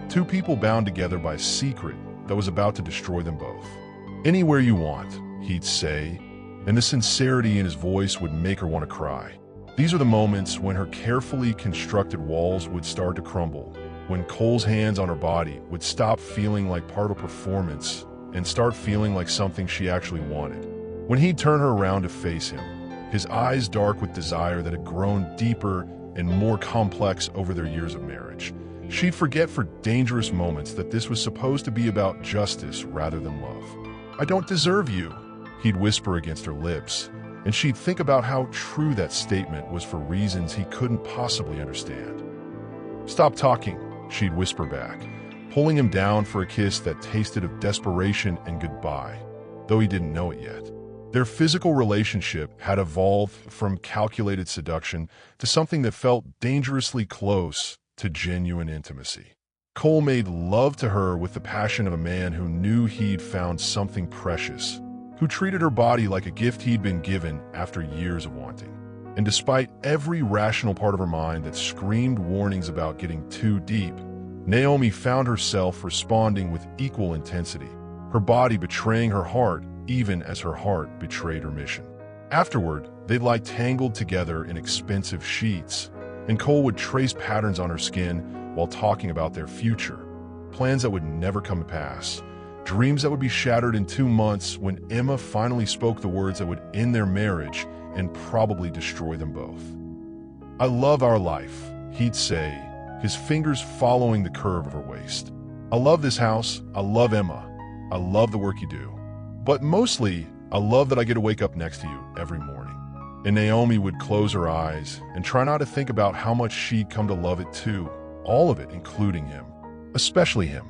A: Two people bound together by a secret that was about to destroy them both. "Anywhere you want," he'd say, and the sincerity in his voice would make her want to cry. These are the moments when her carefully constructed walls would start to crumble, when Cole's hands on her body would stop feeling like part of a performance and start feeling like something she actually wanted. When he'd turn her around to face him, his eyes dark with desire that had grown deeper and more complex over their years of marriage, she'd forget for dangerous moments that this was supposed to be about justice rather than love. "I don't deserve you," he'd whisper against her lips, and she'd think about how true that statement was for reasons he couldn't possibly understand. "Stop talking," she'd whisper back, pulling him down for a kiss that tasted of desperation and goodbye, though he didn't know it yet. Their physical relationship had evolved from calculated seduction to something that felt dangerously close to genuine intimacy. Cole made love to her with the passion of a man who knew he'd found something precious, who treated her body like a gift he'd been given after years of wanting. And despite every rational part of her mind that screamed warnings about getting too deep, Naomi found herself responding with equal intensity, her body betraying her heart even as her heart betrayed her mission. Afterward, they'd lie tangled together in expensive sheets, and Cole would trace patterns on her skin while talking about their future, plans that would never come to pass, dreams that would be shattered in 2 months when Emma finally spoke the words that would end their marriage and probably destroy them both. "I love our life," he'd say, his fingers following the curve of her waist. "I love this house, I love Emma, I love the work you do. But mostly, I love that I get to wake up next to you every morning." And Naomi would close her eyes and try not to think about how much she'd come to love it too, all of it, including him, especially him.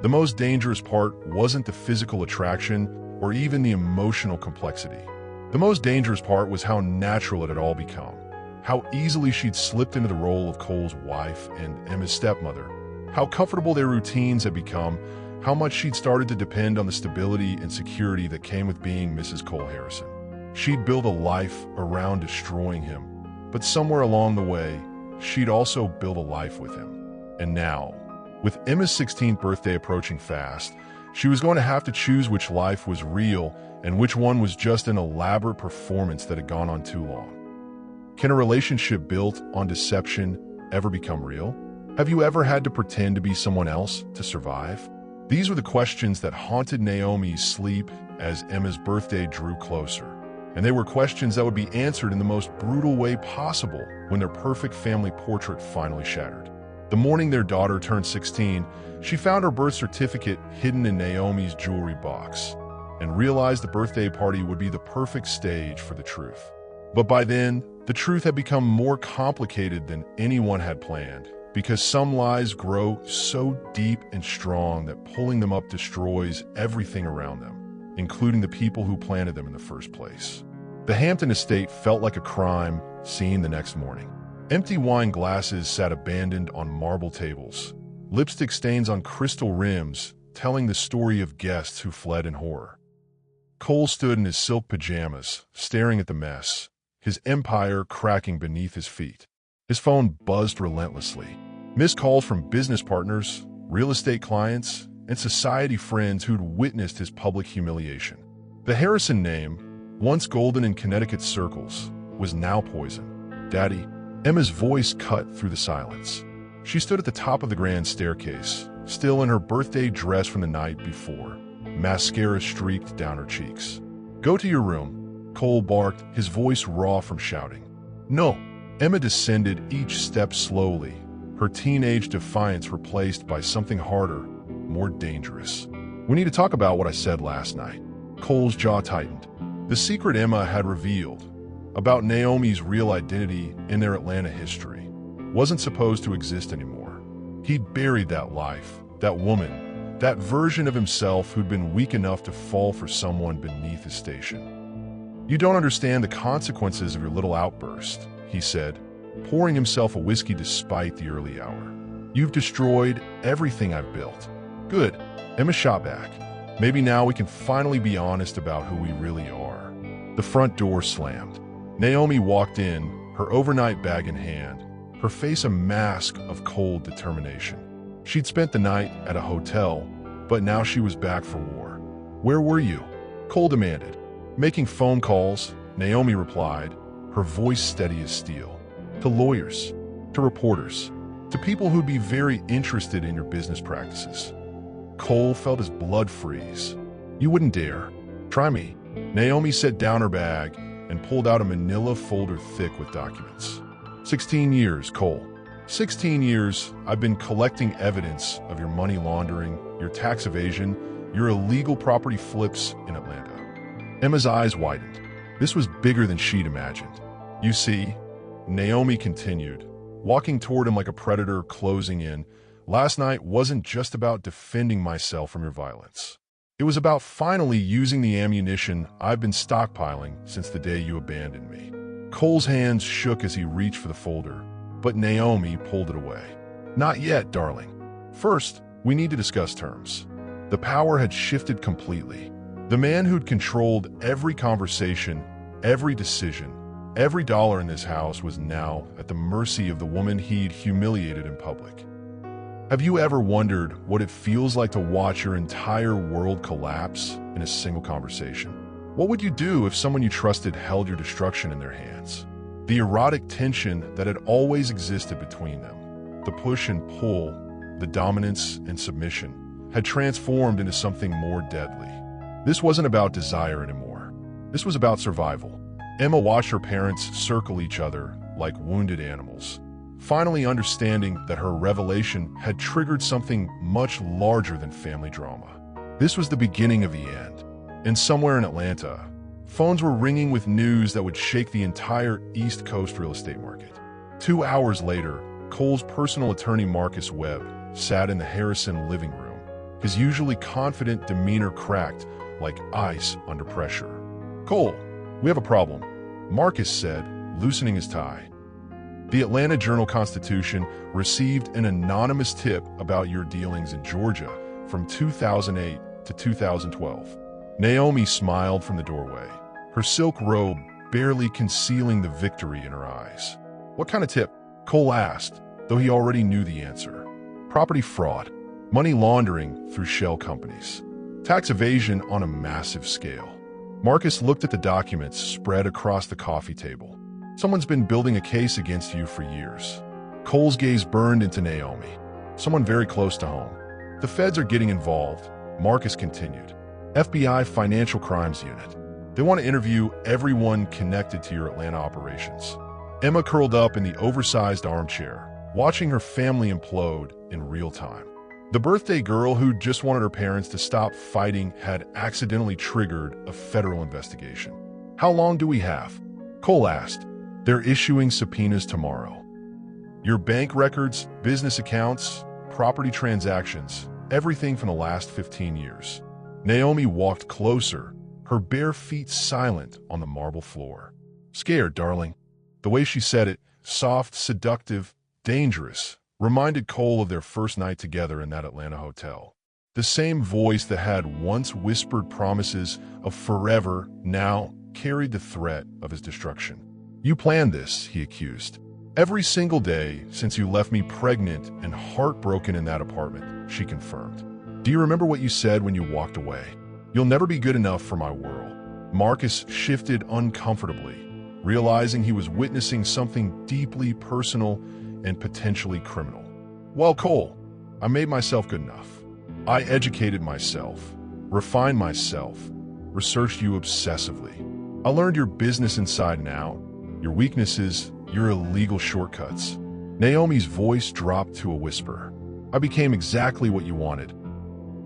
A: The most dangerous part wasn't the physical attraction or even the emotional complexity. The most dangerous part was how natural it had all become, how easily she'd slipped into the role of Cole's wife and Emma's stepmother, how comfortable their routines had become, how much she'd started to depend on the stability and security that came with being Mrs. Cole Harrison. She'd built a life around destroying him, but somewhere along the way, she'd also built a life with him. And now, with Emma's 16th birthday approaching fast, she was going to have to choose which life was real and which one was just an elaborate performance that had gone on too long. Can a relationship built on deception ever become real? Have you ever had to pretend to be someone else to survive? These were the questions that haunted Naomi's sleep as Emma's birthday drew closer. And they were questions that would be answered in the most brutal way possible when their perfect family portrait finally shattered. The morning their daughter turned 16, she found her birth certificate hidden in Naomi's jewelry box and realized the birthday party would be the perfect stage for the truth. But by then, the truth had become more complicated than anyone had planned, because some lies grow so deep and strong that pulling them up destroys everything around them, including the people who planted them in the first place. The Hampton estate felt like a crime scene the next morning. Empty wine glasses sat abandoned on marble tables, lipstick stains on crystal rims telling the story of guests who fled in horror. Cole stood in his silk pajamas, staring at the mess, his empire cracking beneath his feet. His phone buzzed relentlessly. Missed calls from business partners, real estate clients, and society friends who'd witnessed his public humiliation. The Harrison name, once golden in Connecticut circles, was now poison. "Daddy," Emma's voice cut through the silence. She stood at the top of the grand staircase, still in her birthday dress from the night before. Mascara streaked down her cheeks. "Go to your room," Cole barked, his voice raw from shouting. "No." Emma descended each step slowly, her teenage defiance replaced by something harder, more dangerous. "We need to talk about what I said last night." Cole's jaw tightened. The secret Emma had revealed about Naomi's real identity in their Atlanta history wasn't supposed to exist anymore. He'd buried that life, that woman, that version of himself who'd been weak enough to fall for someone beneath his station. "You don't understand the consequences of your little outburst," he said, pouring himself a whiskey despite the early hour. "You've destroyed everything I've built." "Good," Emma shot back. "Maybe now we can finally be honest about who we really are." The front door slammed. Naomi walked in, her overnight bag in hand, her face a mask of cold determination. She'd spent the night at a hotel, but now she was back for war. "Where were you?" Cole demanded. "Making phone calls," Naomi replied, her voice steady as steel. "To lawyers, to reporters, to people who'd be very interested in your business practices." Cole felt his blood freeze. "You wouldn't dare. Try me." Naomi set down her bag and pulled out a manila folder thick with documents. 16 years, Cole. 16 years I've been collecting evidence of your money laundering, your tax evasion, your illegal property flips in Atlanta. Emma's eyes widened. This was bigger than she'd imagined. "You see," Naomi continued, walking toward him like a predator closing in, "last night wasn't just about defending myself from your violence. It was about finally using the ammunition I've been stockpiling since the day you abandoned me." Cole's hands shook as he reached for the folder, but Naomi pulled it away. "Not yet, darling. First, we need to discuss terms." The power had shifted completely. The man who'd controlled every conversation, every decision, every dollar in this house was now at the mercy of the woman he'd humiliated in public. Have you ever wondered what it feels like to watch your entire world collapse in a single conversation? What would you do if someone you trusted held your destruction in their hands? The erotic tension that had always existed between them, the push and pull, the dominance and submission, had transformed into something more deadly. This wasn't about desire anymore. This was about survival. Emma watched her parents circle each other like wounded animals, finally understanding that her revelation had triggered something much larger than family drama. This was the beginning of the end. And somewhere in Atlanta, phones were ringing with news that would shake the entire East Coast real estate market. 2 hours later, Cole's personal attorney Marcus Webb sat in the Harrison living room, his usually confident demeanor cracked like ice under pressure. "Cole, we have a problem," Marcus said, loosening his tie. "The Atlanta Journal-Constitution received an anonymous tip about your dealings in Georgia from 2008 to 2012. Naomi smiled from the doorway, her silk robe barely concealing the victory in her eyes. "What kind of tip?" Cole asked, though he already knew the answer. "Property fraud, money laundering through shell companies, tax evasion on a massive scale." Marcus looked at the documents spread across the coffee table. Someone's been building a case against you for years. Cole's gaze burned into Naomi, someone very close to home. The feds are getting involved, Marcus continued. FBI Financial Crimes Unit. They want to interview everyone connected to your Atlanta operations. Emma curled up in the oversized armchair, watching her family implode in real time. The birthday girl who just wanted her parents to stop fighting had accidentally triggered a federal investigation. How long do we have? Cole asked. They're issuing subpoenas tomorrow. Your bank records, business accounts, property transactions, everything from the last 15 years. Naomi walked closer, her bare feet silent on the marble floor. Scared, darling. The way she said it, soft, seductive, dangerous, reminded Cole of their first night together in that Atlanta hotel. The same voice that had once whispered promises of forever now carried the threat of his destruction. You planned this, he accused. Every single day since you left me pregnant and heartbroken in that apartment, she confirmed. Do you remember what you said when you walked away? You'll never be good enough for my world. Marcus shifted uncomfortably, realizing he was witnessing something deeply personal and potentially criminal. Well, Cole, I made myself good enough. I educated myself, refined myself, researched you obsessively. I learned your business inside and out, your weaknesses, your illegal shortcuts. Naomi's voice dropped to a whisper. I became exactly what you wanted.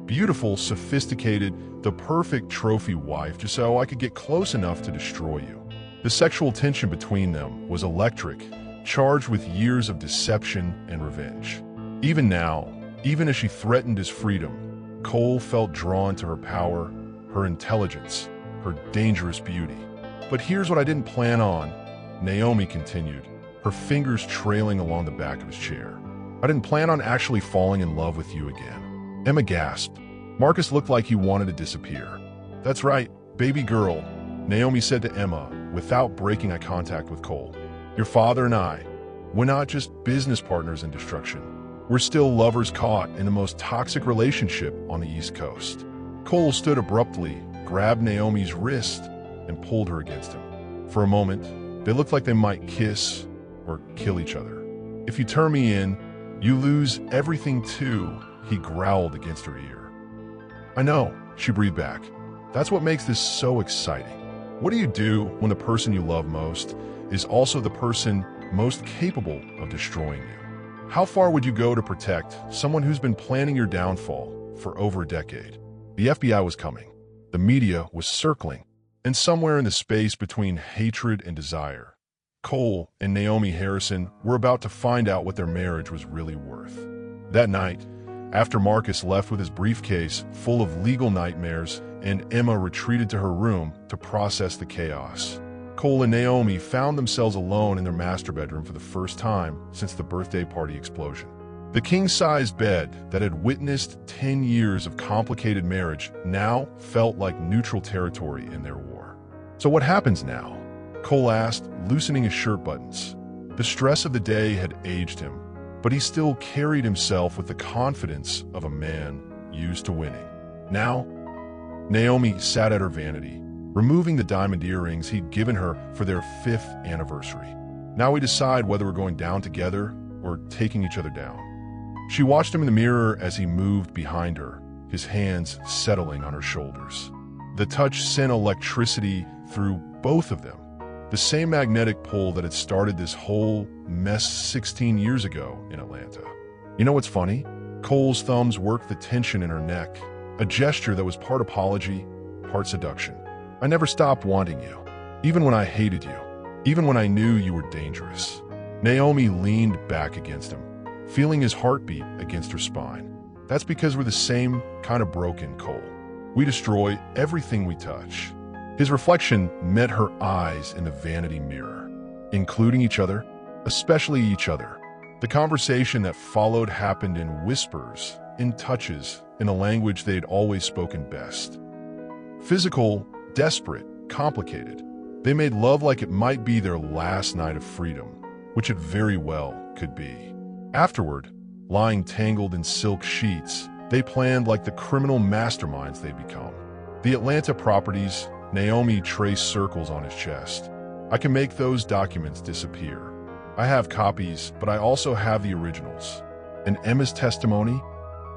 A: Beautiful, sophisticated, the perfect trophy wife, just so I could get close enough to destroy you. The sexual tension between them was electric, charged with years of deception and revenge. Even now, even as she threatened his freedom, Cole felt drawn to her power, her intelligence, her dangerous beauty. But here's what I didn't plan on, Naomi continued, her fingers trailing along the back of his chair. I didn't plan on actually falling in love with you again. Emma gasped. Marcus looked like he wanted to disappear. That's right, baby girl, Naomi said to Emma without breaking eye contact with Cole. Your father and I, we're not just business partners in destruction. We're still lovers caught in the most toxic relationship on the East Coast. Cole stood abruptly, grabbed Naomi's wrist, and pulled her against him. For a moment, they looked like they might kiss or kill each other. If you turn me in, you lose everything too, he growled against her ear. I know, she breathed back. That's what makes this so exciting. What do you do when the person you love most is also the person most capable of destroying you? How far would you go to protect someone who's been planning your downfall for over a decade? The FBI was coming. The media was circling. And somewhere in the space between hatred and desire, Cole and Naomi Harrison were about to find out what their marriage was really worth. That night, after Marcus left with his briefcase full of legal nightmares and Emma retreated to her room to process the chaos, Cole and Naomi found themselves alone in their master bedroom for the first time since the birthday party explosion. The king-sized bed that had witnessed 10 years of complicated marriage now felt like neutral territory in their war. So what happens now? Cole asked, loosening his shirt buttons. The stress of the day had aged him, but he still carried himself with the confidence of a man used to winning. Now, Naomi sat at her vanity, removing the diamond earrings he'd given her for their 5th anniversary. Now we decide whether we're going down together or taking each other down. She watched him in the mirror as he moved behind her, his hands settling on her shoulders. The touch sent electricity through both of them, the same magnetic pull that had started this whole mess 16 years ago in Atlanta. You know what's funny? Cole's thumbs worked the tension in her neck, a gesture that was part apology, part seduction. I never stopped wanting you, even when I hated you, even when I knew you were dangerous. Naomi leaned back against him, feeling his heartbeat against her spine. That's because we're the same kind of broken, Cole. We destroy everything we touch. His reflection met her eyes in the vanity mirror, including each other, especially each other. The conversation that followed happened in whispers, in touches, in a language they'd always spoken best. Physical, desperate, complicated. They made love like it might be their last night of freedom, which it very well could be. Afterward, lying tangled in silk sheets, they planned like the criminal masterminds they'd become. The Atlanta properties, Naomi traced circles on his chest. I can make those documents disappear. I have copies, but I also have the originals. And Emma's testimony?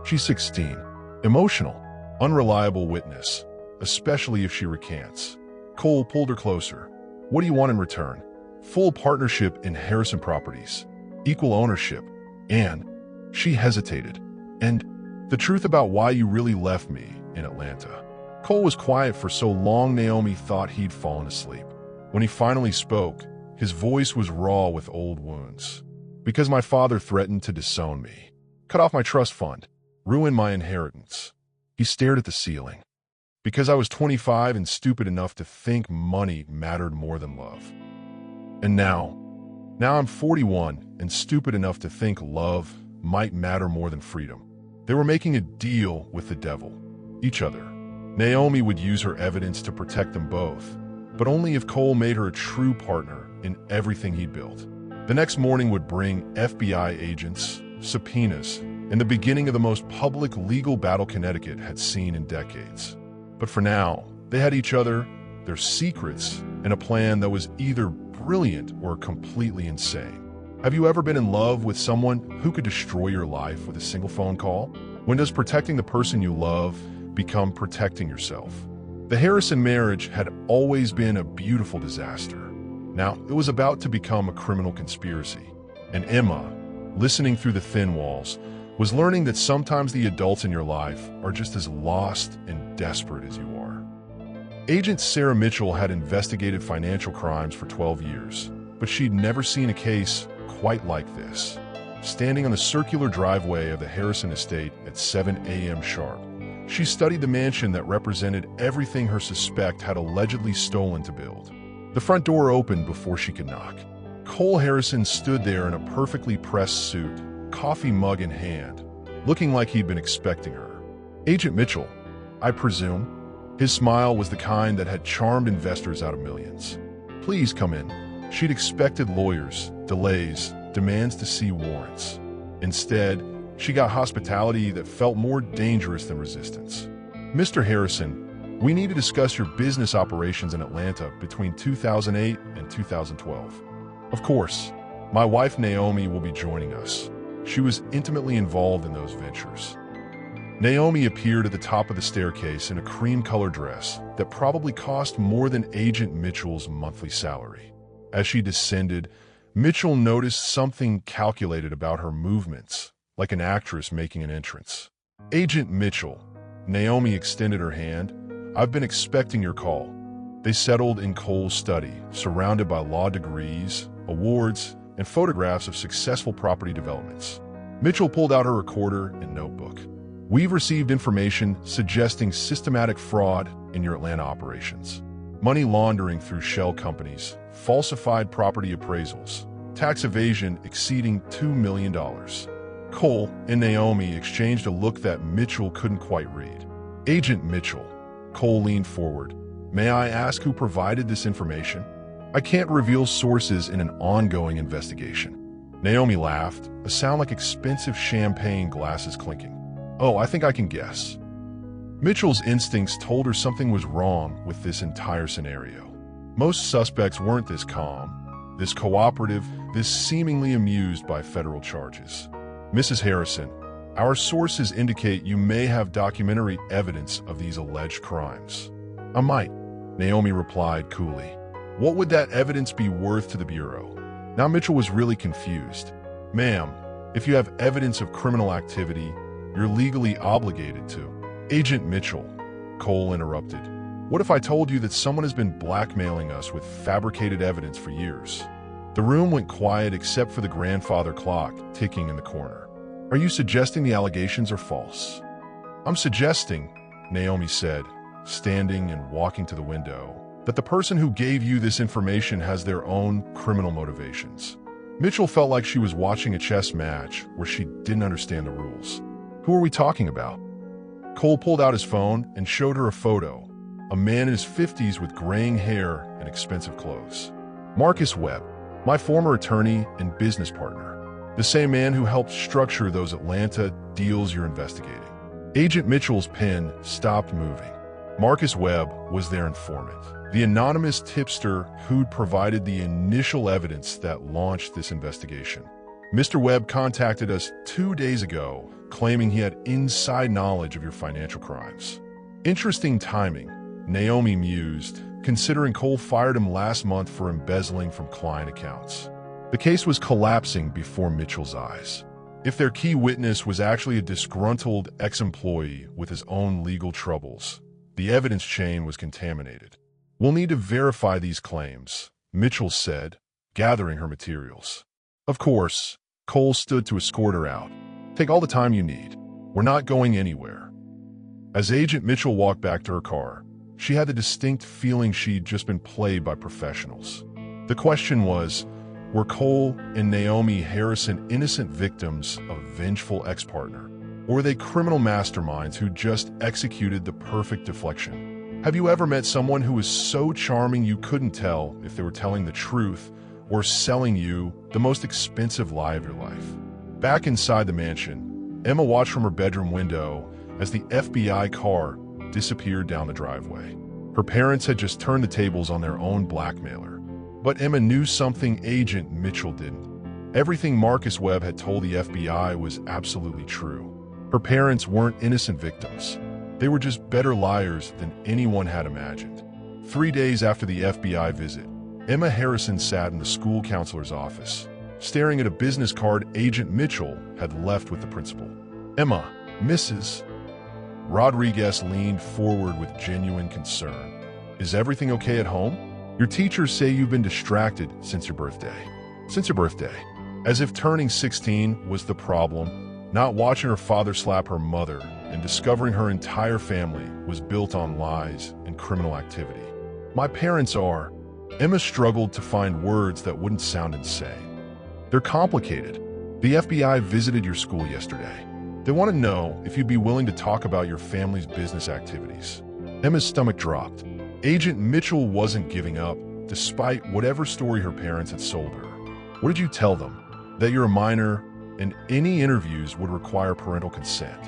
A: She's 16. Emotional, unreliable witness, especially if she recants. Cole pulled her closer. What do you want in return? Full partnership in Harrison Properties, equal ownership, and she hesitated. And the truth about why you really left me in Atlanta. Cole was quiet for so long Naomi thought he'd fallen asleep. When he finally spoke, his voice was raw with old wounds. Because my father threatened to disown me, cut off my trust fund, ruin my inheritance. He stared at the ceiling. Because I was 25 and stupid enough to think money mattered more than love. And now I'm 41 and stupid enough to think love might matter more than freedom. They were making a deal with the devil, each other. Naomi would use her evidence to protect them both, but only if Cole made her a true partner in everything he'd built. The next morning would bring FBI agents, subpoenas, and the beginning of the most public legal battle Connecticut had seen in decades. But for now, they had each other, their secrets, and a plan that was either brilliant or completely insane. Have you ever been in love with someone who could destroy your life with a single phone call? When does protecting the person you love become protecting yourself? The Harrison marriage had always been a beautiful disaster. Now, it was about to become a criminal conspiracy. And Emma, listening through the thin walls, was learning that sometimes the adults in your life are just as lost and desperate as you are. Agent Sarah Mitchell had investigated financial crimes for 12 years, but she'd never seen a case quite like this. Standing on the circular driveway of the Harrison estate at 7 a.m. sharp, she studied the mansion that represented everything her suspect had allegedly stolen to build. The front door opened before she could knock. Cole Harrison stood there in a perfectly pressed suit, coffee mug in hand, looking like he'd been expecting her. Agent Mitchell, I presume? His smile was the kind that had charmed investors out of millions. Please come in. She'd expected lawyers, delays, demands to see warrants. Instead, she got hospitality that felt more dangerous than resistance. Mr. Harrison, we need to discuss your business operations in Atlanta between 2008 and 2012. Of course, my wife Naomi will be joining us. She was intimately involved in those ventures. Naomi appeared at the top of the staircase in a cream-colored dress that probably cost more than Agent Mitchell's monthly salary. As she descended, Mitchell noticed something calculated about her movements, like an actress making an entrance. Agent Mitchell, Naomi extended her hand. I've been expecting your call. They settled in Cole's study, surrounded by law degrees, awards, and photographs of successful property developments. Mitchell pulled out her recorder and notebook. We've received information suggesting systematic fraud in your Atlanta operations. Money laundering through shell companies, falsified property appraisals, tax evasion exceeding $2 million. Cole and Naomi exchanged a look that Mitchell couldn't quite read. Agent Mitchell, Cole leaned forward. May I ask who provided this information? I can't reveal sources in an ongoing investigation. Naomi laughed, a sound like expensive champagne glasses clinking. Oh, I think I can guess. Mitchell's instincts told her something was wrong with this entire scenario. Most suspects weren't this calm, this cooperative, this seemingly amused by federal charges. Mrs. Harrison, our sources indicate you may have documentary evidence of these alleged crimes. I might, Naomi replied coolly. What would that evidence be worth to the Bureau? Now Mitchell was really confused. Ma'am, if you have evidence of criminal activity, you're legally obligated to. Agent Mitchell, Cole interrupted. What if I told you that someone has been blackmailing us with fabricated evidence for years? The room went quiet except for the grandfather clock ticking in the corner. Are you suggesting the allegations are false? I'm suggesting, Naomi said, standing and walking to the window, that the person who gave you this information has their own criminal motivations. Mitchell felt like she was watching a chess match where she didn't understand the rules. Who are we talking about? Cole pulled out his phone and showed her a photo. A man in his 50s with graying hair and expensive clothes. Marcus Webb, my former attorney and business partner. The same man who helped structure those Atlanta deals you're investigating. Agent Mitchell's pen stopped moving. Marcus Webb was their informant, the anonymous tipster who'd provided the initial evidence that launched this investigation. Mr. Webb contacted us 2 days ago, claiming he had inside knowledge of your financial crimes. Interesting timing, Naomi mused, considering Cole fired him last month for embezzling from client accounts. The case was collapsing before Mitchell's eyes. If their key witness was actually a disgruntled ex-employee with his own legal troubles, the evidence chain was contaminated. We'll need to verify these claims, Mitchell said, gathering her materials. Of course, Cole stood to escort her out. Take all the time you need. We're not going anywhere. As Agent Mitchell walked back to her car, she had the distinct feeling she'd just been played by professionals. The question was, were Cole and Naomi Harrison innocent victims of a vengeful ex-partner? Or were they criminal masterminds who just executed the perfect deflection? Have you ever met someone who was so charming you couldn't tell if they were telling the truth or selling you the most expensive lie of your life? Back inside the mansion, Emma watched from her bedroom window as the FBI car disappeared down the driveway. Her parents had just turned the tables on their own blackmailer. But Emma knew something Agent Mitchell didn't. Everything Marcus Webb had told the FBI was absolutely true. Her parents weren't innocent victims. They were just better liars than anyone had imagined. 3 days after the FBI visit, Emma Harrison sat in the school counselor's office, staring at a business card Agent Mitchell had left with the principal. Emma, Mrs. Rodriguez leaned forward with genuine concern. Is everything okay at home? Your teachers say you've been distracted since your birthday. Since your birthday. As if turning 16 was the problem, not watching her father slap her mother and discovering her entire family was built on lies and criminal activity. My parents are... Emma struggled to find words that wouldn't sound insane. They're complicated. The FBI visited your school yesterday. They want to know if you'd be willing to talk about your family's business activities. Emma's stomach dropped. Agent Mitchell wasn't giving up, despite whatever story her parents had sold her. What did you tell them? That you're a minor, and any interviews would require parental consent.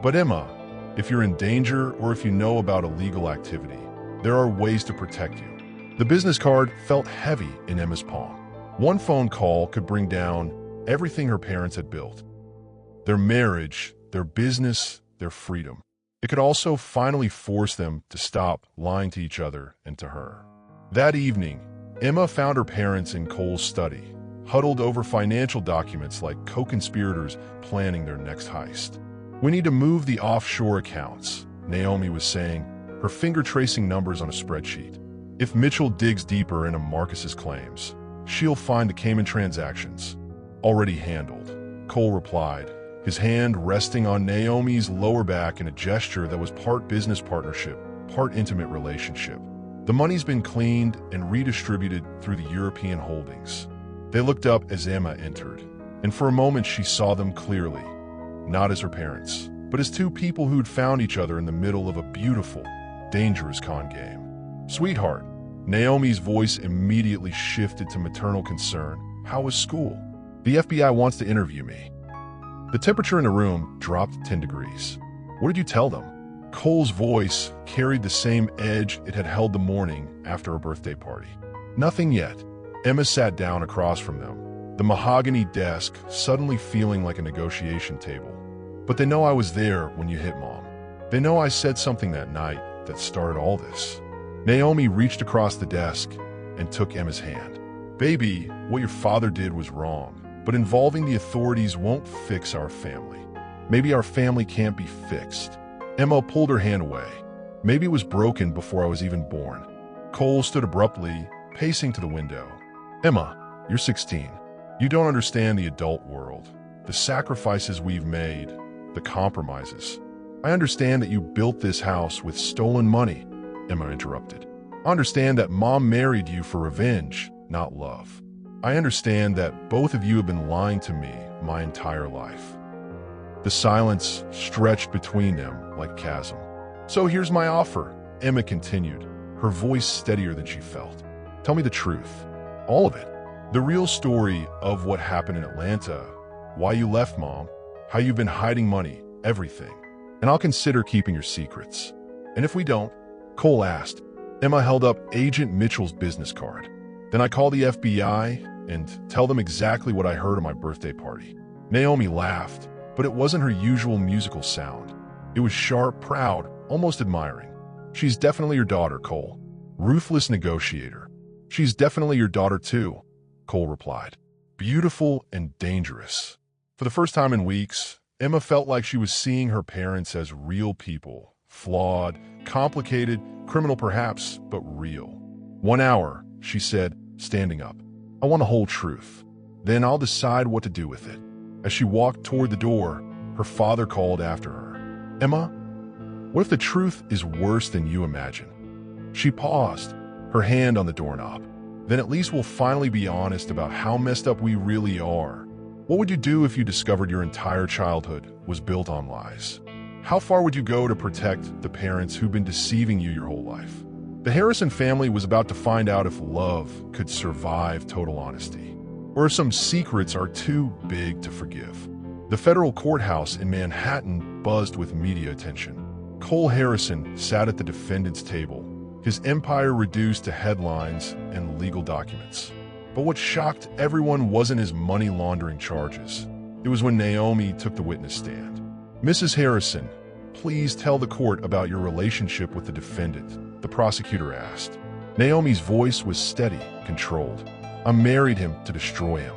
A: But Emma, if you're in danger or if you know about illegal activity, there are ways to protect you. The business card felt heavy in Emma's palm. One phone call could bring down everything her parents had built. Their marriage, their business, their freedom. It could also finally force them to stop lying to each other and to her. That evening, Emma found her parents in Cole's study, huddled over financial documents like co-conspirators planning their next heist. We need to move the offshore accounts, Naomi was saying, her finger tracing numbers on a spreadsheet. If Mitchell digs deeper into Marcus's claims, she'll find the Cayman transactions. Already handled, Cole replied, his hand resting on Naomi's lower back in a gesture that was part business partnership, part intimate relationship. The money's been cleaned and redistributed through the European holdings. They looked up as Emma entered, and for a moment she saw them clearly, not as her parents, but as two people who'd found each other in the middle of a beautiful, dangerous con game. Sweetheart, Naomi's voice immediately shifted to maternal concern. How was school? The FBI wants to interview me. The temperature in the room dropped 10 degrees. What did you tell them? Cole's voice carried the same edge it had held the morning after her birthday party. Nothing yet. Emma sat down across from them, the mahogany desk suddenly feeling like a negotiation table. But they know I was there when you hit Mom. They know I said something that night that started all this. Naomi reached across the desk and took Emma's hand. Baby, what your father did was wrong. But involving the authorities won't fix our family. Maybe our family can't be fixed. Emma pulled her hand away. Maybe it was broken before I was even born. Cole stood abruptly, pacing to the window. Emma, you're 16. You don't understand the adult world, the sacrifices we've made, the compromises. I understand that you built this house with stolen money, Emma interrupted. I understand that Mom married you for revenge, not love. I understand that both of you have been lying to me my entire life. The silence stretched between them like a chasm. So here's my offer, Emma continued, her voice steadier than she felt. Tell me the truth. All of it. The real story of what happened in Atlanta, why you left Mom, how you've been hiding money, everything. And I'll consider keeping your secrets. And if we don't, Cole asked. Emma held up Agent Mitchell's business card. Then I call the FBI and tell them exactly what I heard at my birthday party. Naomi laughed, but it wasn't her usual musical sound. It was sharp, proud, almost admiring. She's definitely your daughter, Cole. Ruthless negotiator. She's definitely your daughter too, Cole replied. Beautiful and dangerous. For the first time in weeks, Emma felt like she was seeing her parents as real people. Flawed, complicated, criminal perhaps, but real. 1 hour, she said, standing up. I want the whole truth. Then I'll decide what to do with it. As she walked toward the door, her father called after her. Emma, what if the truth is worse than you imagine? She paused, her hand on the doorknob. Then at least we'll finally be honest about how messed up we really are. What would you do if you discovered your entire childhood was built on lies? How far would you go to protect the parents who've been deceiving you your whole life? The Harrison family was about to find out if love could survive total honesty, or if some secrets are too big to forgive. The federal courthouse in Manhattan buzzed with media attention. Cole Harrison sat at the defendant's table, his empire reduced to headlines and legal documents. But what shocked everyone wasn't his money laundering charges. It was when Naomi took the witness stand. Mrs. Harrison, please tell the court about your relationship with the defendant, the prosecutor asked. Naomi's voice was steady, controlled. I married him to destroy him.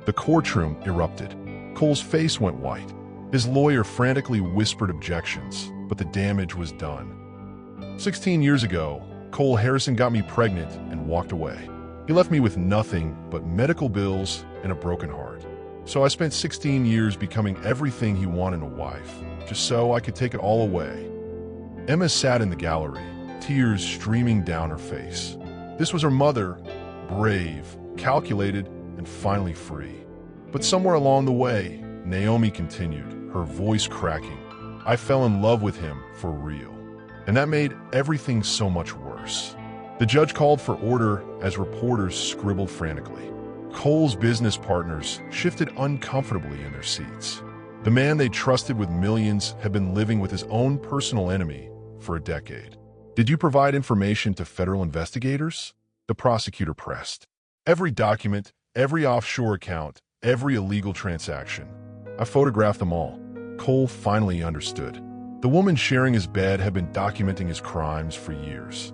A: The courtroom erupted. Cole's face went white. His lawyer frantically whispered objections, but the damage was done. 16 years ago, Cole Harrison got me pregnant and walked away. He left me with nothing but medical bills and a broken heart. So I spent 16 years becoming everything he wanted in a wife, just so I could take it all away. Emma sat in the gallery, tears streaming down her face. This was her mother, brave, calculated, and finally free. But somewhere along the way, Naomi continued, her voice cracking. I fell in love with him for real. And that made everything so much worse. The judge called for order as reporters scribbled frantically. Cole's business partners shifted uncomfortably in their seats. The man they trusted with millions had been living with his own personal enemy for a decade. Did you provide information to federal investigators? The prosecutor pressed. Every document, every offshore account, every illegal transaction. I photographed them all. Cole finally understood. The woman sharing his bed had been documenting his crimes for years.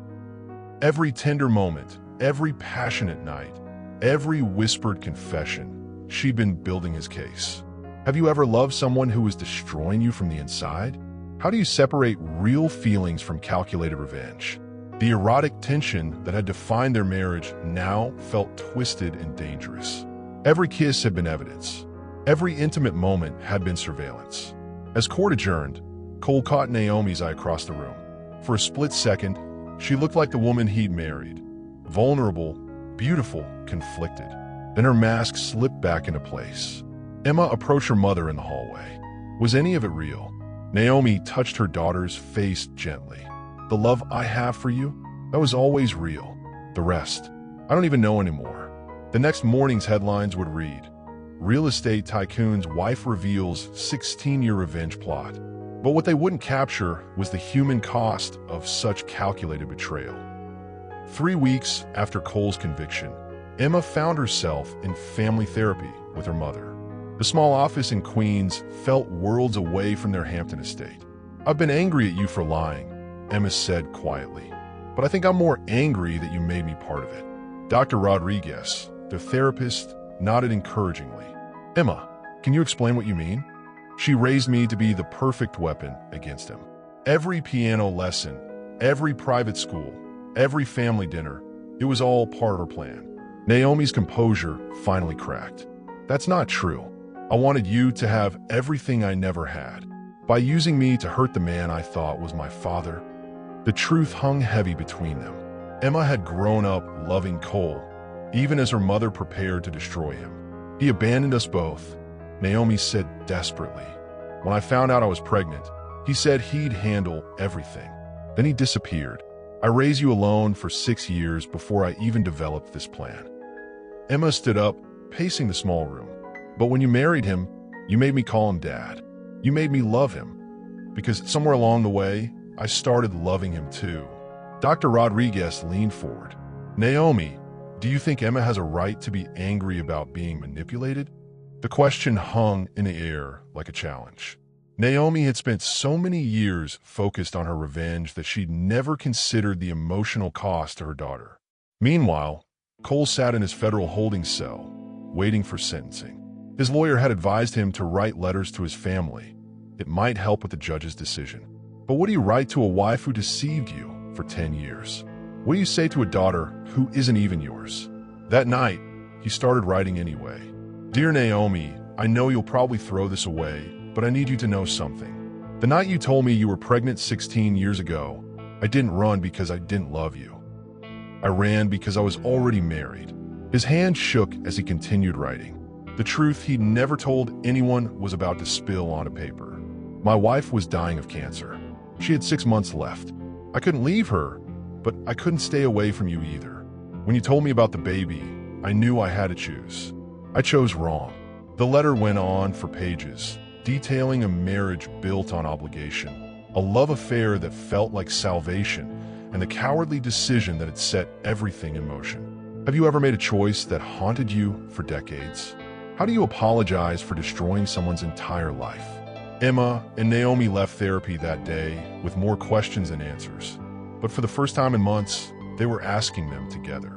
A: Every tender moment, every passionate night, every whispered confession, she'd been building his case. Have you ever loved someone who was destroying you from the inside? How do you separate real feelings from calculated revenge? The erotic tension that had defined their marriage now felt twisted and dangerous. Every kiss had been evidence. Every intimate moment had been surveillance. As court adjourned, Cole caught Naomi's eye across the room. For a split second, she looked like the woman he'd married. Vulnerable, beautiful, conflicted. Then her mask slipped back into place. Emma approached her mother in the hallway. Was any of it real? Naomi touched her daughter's face gently. The love I have for you, that was always real. The rest, I don't even know anymore. The next morning's headlines would read, Real estate tycoon's wife reveals 16-year revenge plot. But what they wouldn't capture was the human cost of such calculated betrayal. 3 weeks after Cole's conviction, Emma found herself in family therapy with her mother. The small office in Queens felt worlds away from their Hampton estate. I've been angry at you for lying, Emma said quietly. But I think I'm more angry that you made me part of it. Dr. Rodriguez, the therapist, nodded encouragingly. Emma, can you explain what you mean? She raised me to be the perfect weapon against him. Every piano lesson, every private school, every family dinner, it was all part of her plan. Naomi's composure finally cracked. That's not true. I wanted you to have everything I never had. By using me to hurt the man I thought was my father, the truth hung heavy between them. Emma had grown up loving Cole, even as her mother prepared to destroy him. He abandoned us both, Naomi said desperately. When I found out I was pregnant, he said he'd handle everything. Then he disappeared. I raised you alone for 6 years before I even developed this plan. Emma stood up, pacing the small room. But when you married him, you made me call him Dad. You made me love him. Because somewhere along the way, I started loving him too. Dr. Rodriguez leaned forward. "Naomi, do you think Emma has a right to be angry about being manipulated?" The question hung in the air like a challenge. Naomi had spent so many years focused on her revenge that she'd never considered the emotional cost to her daughter. Meanwhile, Cole sat in his federal holding cell, waiting for sentencing. His lawyer had advised him to write letters to his family. It might help with the judge's decision. But what do you write to a wife who deceived you for 10 years? What do you say to a daughter who isn't even yours? That night, he started writing anyway. "Dear Naomi, I know you'll probably throw this away, but I need you to know something. The night you told me you were pregnant 16 years ago, I didn't run because I didn't love you. I ran because I was already married." His hand shook as he continued writing. The truth he'd never told anyone was about to spill onto paper. "My wife was dying of cancer. She had 6 months left. I couldn't leave her, but I couldn't stay away from you either. When you told me about the baby, I knew I had to choose. I chose wrong." The letter went on for pages, detailing a marriage built on obligation, a love affair that felt like salvation, and the cowardly decision that had set everything in motion. Have you ever made a choice that haunted you for decades? How do you apologize for destroying someone's entire life? Emma and Naomi left therapy that day with more questions than answers. But for the first time in months, they were asking them together.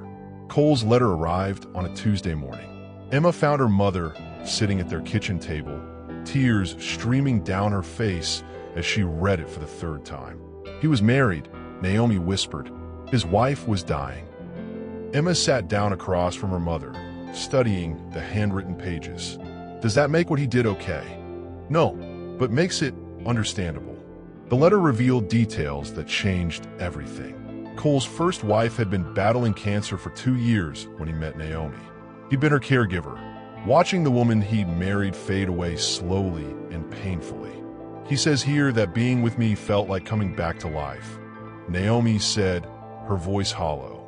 A: Cole's letter arrived on a Tuesday morning. Emma found her mother sitting at their kitchen table, tears streaming down her face as she read it for the third time. "He was married," Naomi whispered. "His wife was dying." Emma sat down across from her mother, studying the handwritten pages. "Does that make what he did okay?" "No, but makes it understandable." The letter revealed details that changed everything. Cole's first wife had been battling cancer for 2 years when he met Naomi. He'd been her caregiver, watching the woman he'd married fade away slowly and painfully. "He says here that being with me felt like coming back to life," Naomi said, her voice hollow.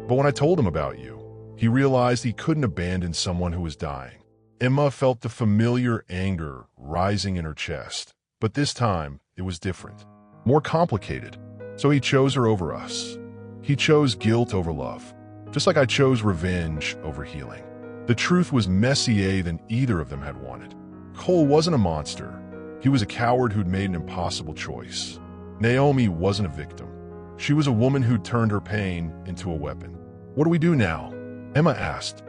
A: "But when I told him about you, he realized he couldn't abandon someone who was dying." Emma felt the familiar anger rising in her chest, but this time it was different, more complicated. "So he chose her over us. He chose guilt over love, just like I chose revenge over healing." The truth was messier than either of them had wanted. Cole wasn't a monster. He was a coward who'd made an impossible choice. Naomi wasn't a victim. She was a woman who'd turned her pain into a weapon. "What do we do now?" Emma asked.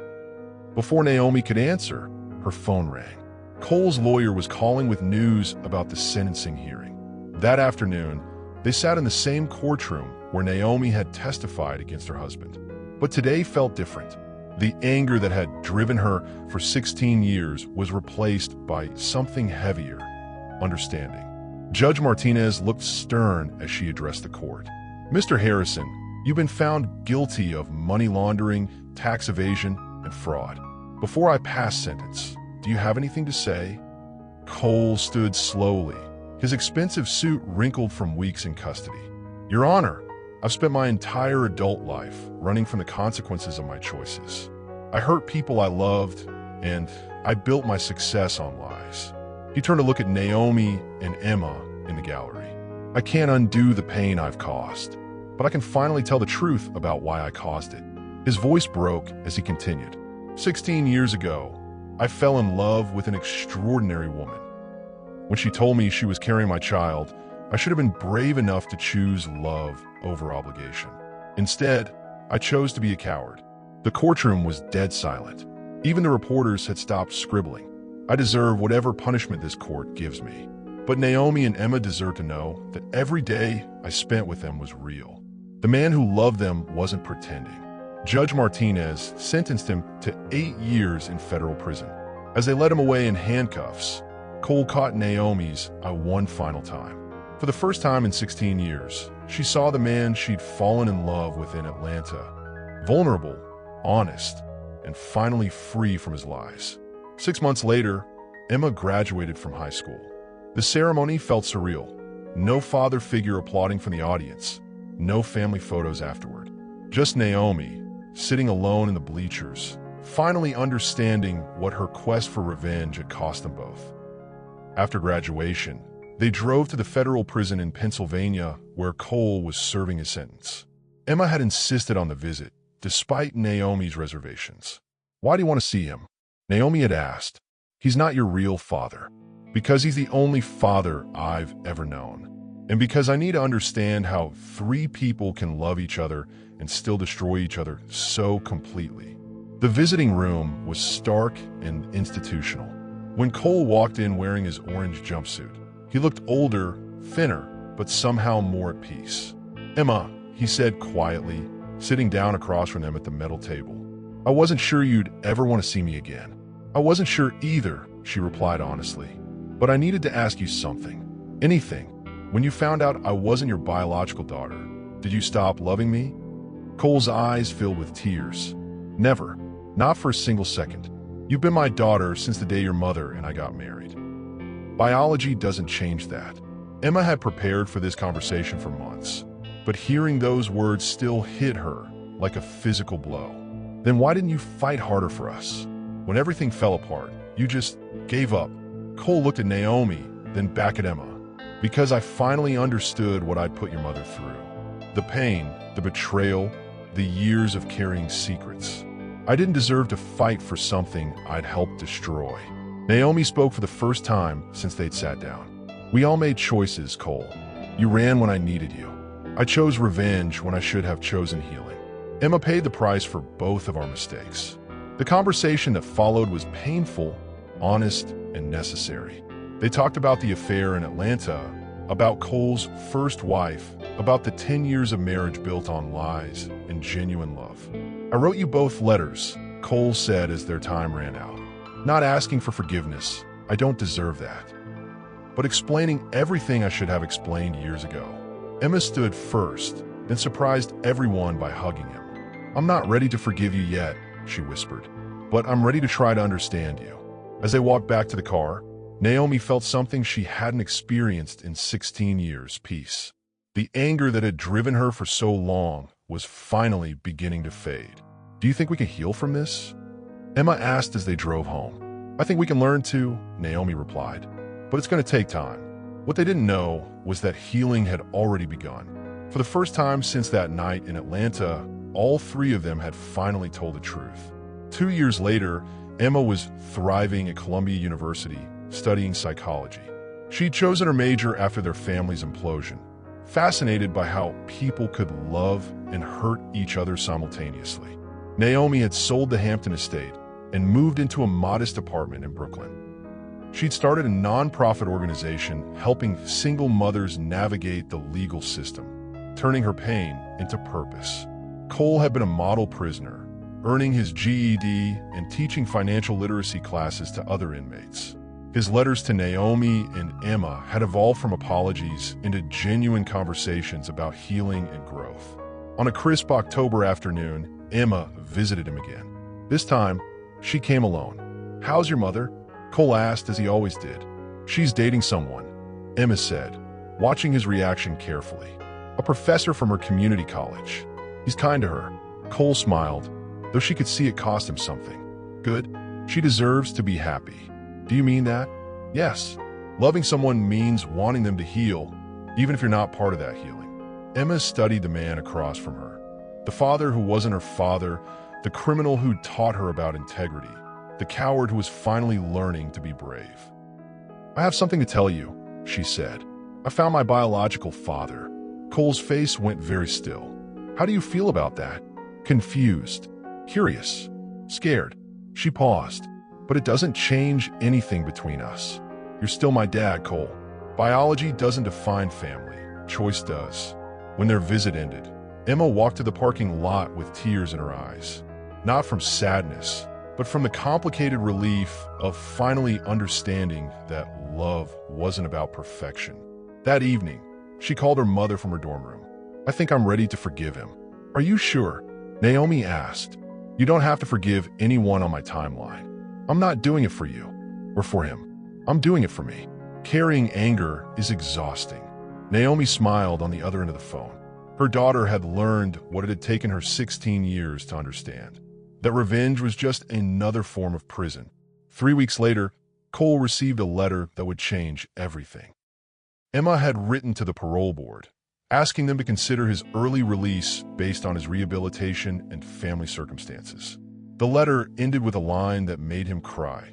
A: Before Naomi could answer, her phone rang. Cole's lawyer was calling with news about the sentencing hearing. That afternoon, they sat in the same courtroom where Naomi had testified against her husband. But today felt different. The anger that had driven her for 16 years was replaced by something heavier: understanding. Judge Martinez looked stern as she addressed the court. "Mr. Harrison, you've been found guilty of money laundering, tax evasion, and fraud. Before I pass sentence, do you have anything to say?" Cole stood slowly, his expensive suit wrinkled from weeks in custody. "Your Honor, I've spent my entire adult life running from the consequences of my choices. I hurt people I loved, and I built my success on lies." He turned to look at Naomi and Emma in the gallery. "I can't undo the pain I've caused, but I can finally tell the truth about why I caused it." His voice broke as he continued. 16 years ago, I fell in love with an extraordinary woman. When she told me she was carrying my child, I should have been brave enough to choose love over obligation. Instead, I chose to be a coward. The courtroom was dead silent. Even the reporters had stopped scribbling. I deserve whatever punishment this court gives me. But Naomi and Emma deserve to know that every day I spent with them was real. The man who loved them wasn't pretending. Judge Martinez sentenced him to 8 years in federal prison. As they led him away in handcuffs, Cole caught Naomi's eye one final time. For the first time in 16 years, she saw the man she'd fallen in love with in Atlanta, vulnerable, honest, and finally free from his lies. 6 months later, Emma graduated from high school. The ceremony felt surreal. No father figure applauding from the audience, no family photos afterward. Just Naomi, sitting alone in the bleachers, finally understanding what her quest for revenge had cost them both. After graduation, they drove to the federal prison in Pennsylvania where Cole was serving his sentence. Emma had insisted on the visit, despite Naomi's reservations. "Why do you want to see him?" Naomi had asked. "He's not your real father." "Because he's the only father I've ever known. And because I need to understand how three people can love each other and still destroy each other so completely." The visiting room was stark and institutional. When Cole walked in wearing his orange jumpsuit, he looked older, thinner, but somehow more at peace. "Emma," he said quietly, sitting down across from them at the metal table. "I wasn't sure you'd ever want to see me again." "I wasn't sure either," she replied honestly. "But I needed to ask you something. Anything. When you found out I wasn't your biological daughter, did you stop loving me?" Cole's eyes filled with tears. "Never. Not for a single second. You've been my daughter since the day your mother and I got married. Biology doesn't change that." Emma had prepared for this conversation for months, but hearing those words still hit her like a physical blow. "Then why didn't you fight harder for us? When everything fell apart, you just gave up." Cole looked at Naomi, then back at Emma. "Because I finally understood what I'd put your mother through. The pain, the betrayal, the years of carrying secrets. I didn't deserve to fight for something I'd helped destroy." Naomi spoke for the first time since they'd sat down. "We all made choices, Cole. You ran when I needed you. I chose revenge when I should have chosen healing. Emma paid the price for both of our mistakes." The conversation that followed was painful, honest, and necessary. They talked about the affair in Atlanta, about Cole's first wife, about the 10 years of marriage built on lies and genuine love. "I wrote you both letters," Cole said as their time ran out. "Not asking for forgiveness, I don't deserve that, but explaining everything I should have explained years ago." Emma stood first, then surprised everyone by hugging him. "I'm not ready to forgive you yet," she whispered, "but I'm ready to try to understand you." As they walked back to the car, Naomi felt something she hadn't experienced in 16 years: peace. The anger that had driven her for so long was finally beginning to fade. "Do you think we can heal from this?" Emma asked as they drove home. "I think we can learn to," Naomi replied, "but it's going to take time." What they didn't know was that healing had already begun. For the first time since that night in Atlanta, all three of them had finally told the truth. 2 years later, Emma was thriving at Columbia University, studying psychology. She'd chosen her major after their family's implosion, fascinated by how people could love and hurt each other simultaneously. Naomi had sold the Hampton estate and moved into a modest apartment in Brooklyn. She'd started a nonprofit organization helping single mothers navigate the legal system, turning her pain into purpose. Cole had been a model prisoner, earning his GED and teaching financial literacy classes to other inmates. His letters to Naomi and Emma had evolved from apologies into genuine conversations about healing and growth. On a crisp October afternoon, Emma visited him again. This time, she came alone. "How's your mother?" Cole asked as he always did. "She's dating someone," Emma said, watching his reaction carefully. "A professor from her community college. He's kind to her." Cole smiled, though she could see it cost him something. "Good. She deserves to be happy." "Do you mean that?" "Yes. Loving someone means wanting them to heal, even if you're not part of that healing." Emma studied the man across from her. The father who wasn't her father, the criminal who taught her about integrity, the coward who was finally learning to be brave. "I have something to tell you," she said. "I found my biological father." Cole's face went very still. "How do you feel about that?" "Confused, curious, scared." She paused. "But it doesn't change anything between us. You're still my dad, Cole. Biology doesn't define family. Choice does." When their visit ended, Emma walked to the parking lot with tears in her eyes. Not from sadness, but from the complicated relief of finally understanding that love wasn't about perfection. That evening, she called her mother from her dorm room. "I think I'm ready to forgive him." "Are you sure?" Naomi asked. "You don't have to forgive anyone on my timeline. I'm not doing it for you or for him. I'm doing it for me. Carrying anger is exhausting." Naomi smiled on the other end of the phone. Her daughter had learned what it had taken her 16 years to understand: that revenge was just another form of prison. 3 weeks later, Cole received a letter that would change everything. Emma had written to the parole board, asking them to consider his early release based on his rehabilitation and family circumstances. The letter ended with a line that made him cry.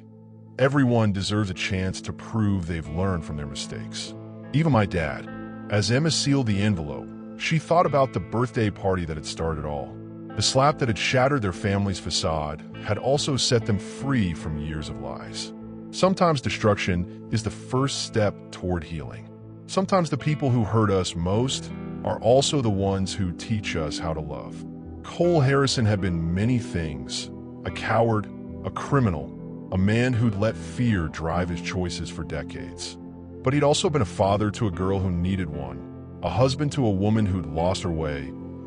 A: Everyone deserves a chance to prove they've learned from their mistakes. Even my dad. As Emma sealed the envelope, she thought about the birthday party that had started all. The slap that had shattered their family's facade had also set them free from years of lies. Sometimes destruction is the first step toward healing. Sometimes the people who hurt us most are also the ones who teach us how to love. Cole Harrison had been many things: a coward, a criminal, a man who'd let fear drive his choices for decades. But he'd also been a father to a girl who needed one, a husband to a woman who'd lost her way,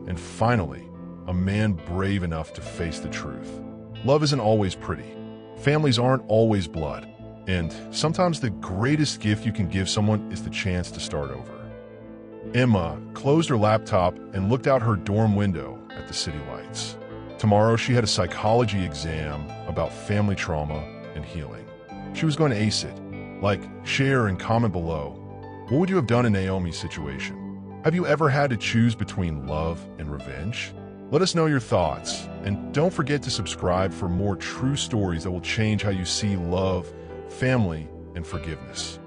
A: and finally, a man brave enough to face the truth. Love isn't always pretty. Families aren't always blood. And sometimes the greatest gift you can give someone is the chance to start over. Emma closed her laptop and looked out her dorm window at the city lights. Tomorrow she had a psychology exam about family trauma and healing. She was going to ace it. Like, share, and comment below. What would you have done in Naomi's situation? Have you ever had to choose between love and revenge? Let us know your thoughts, and don't forget to subscribe for more true stories that will change how you see love, family, and forgiveness.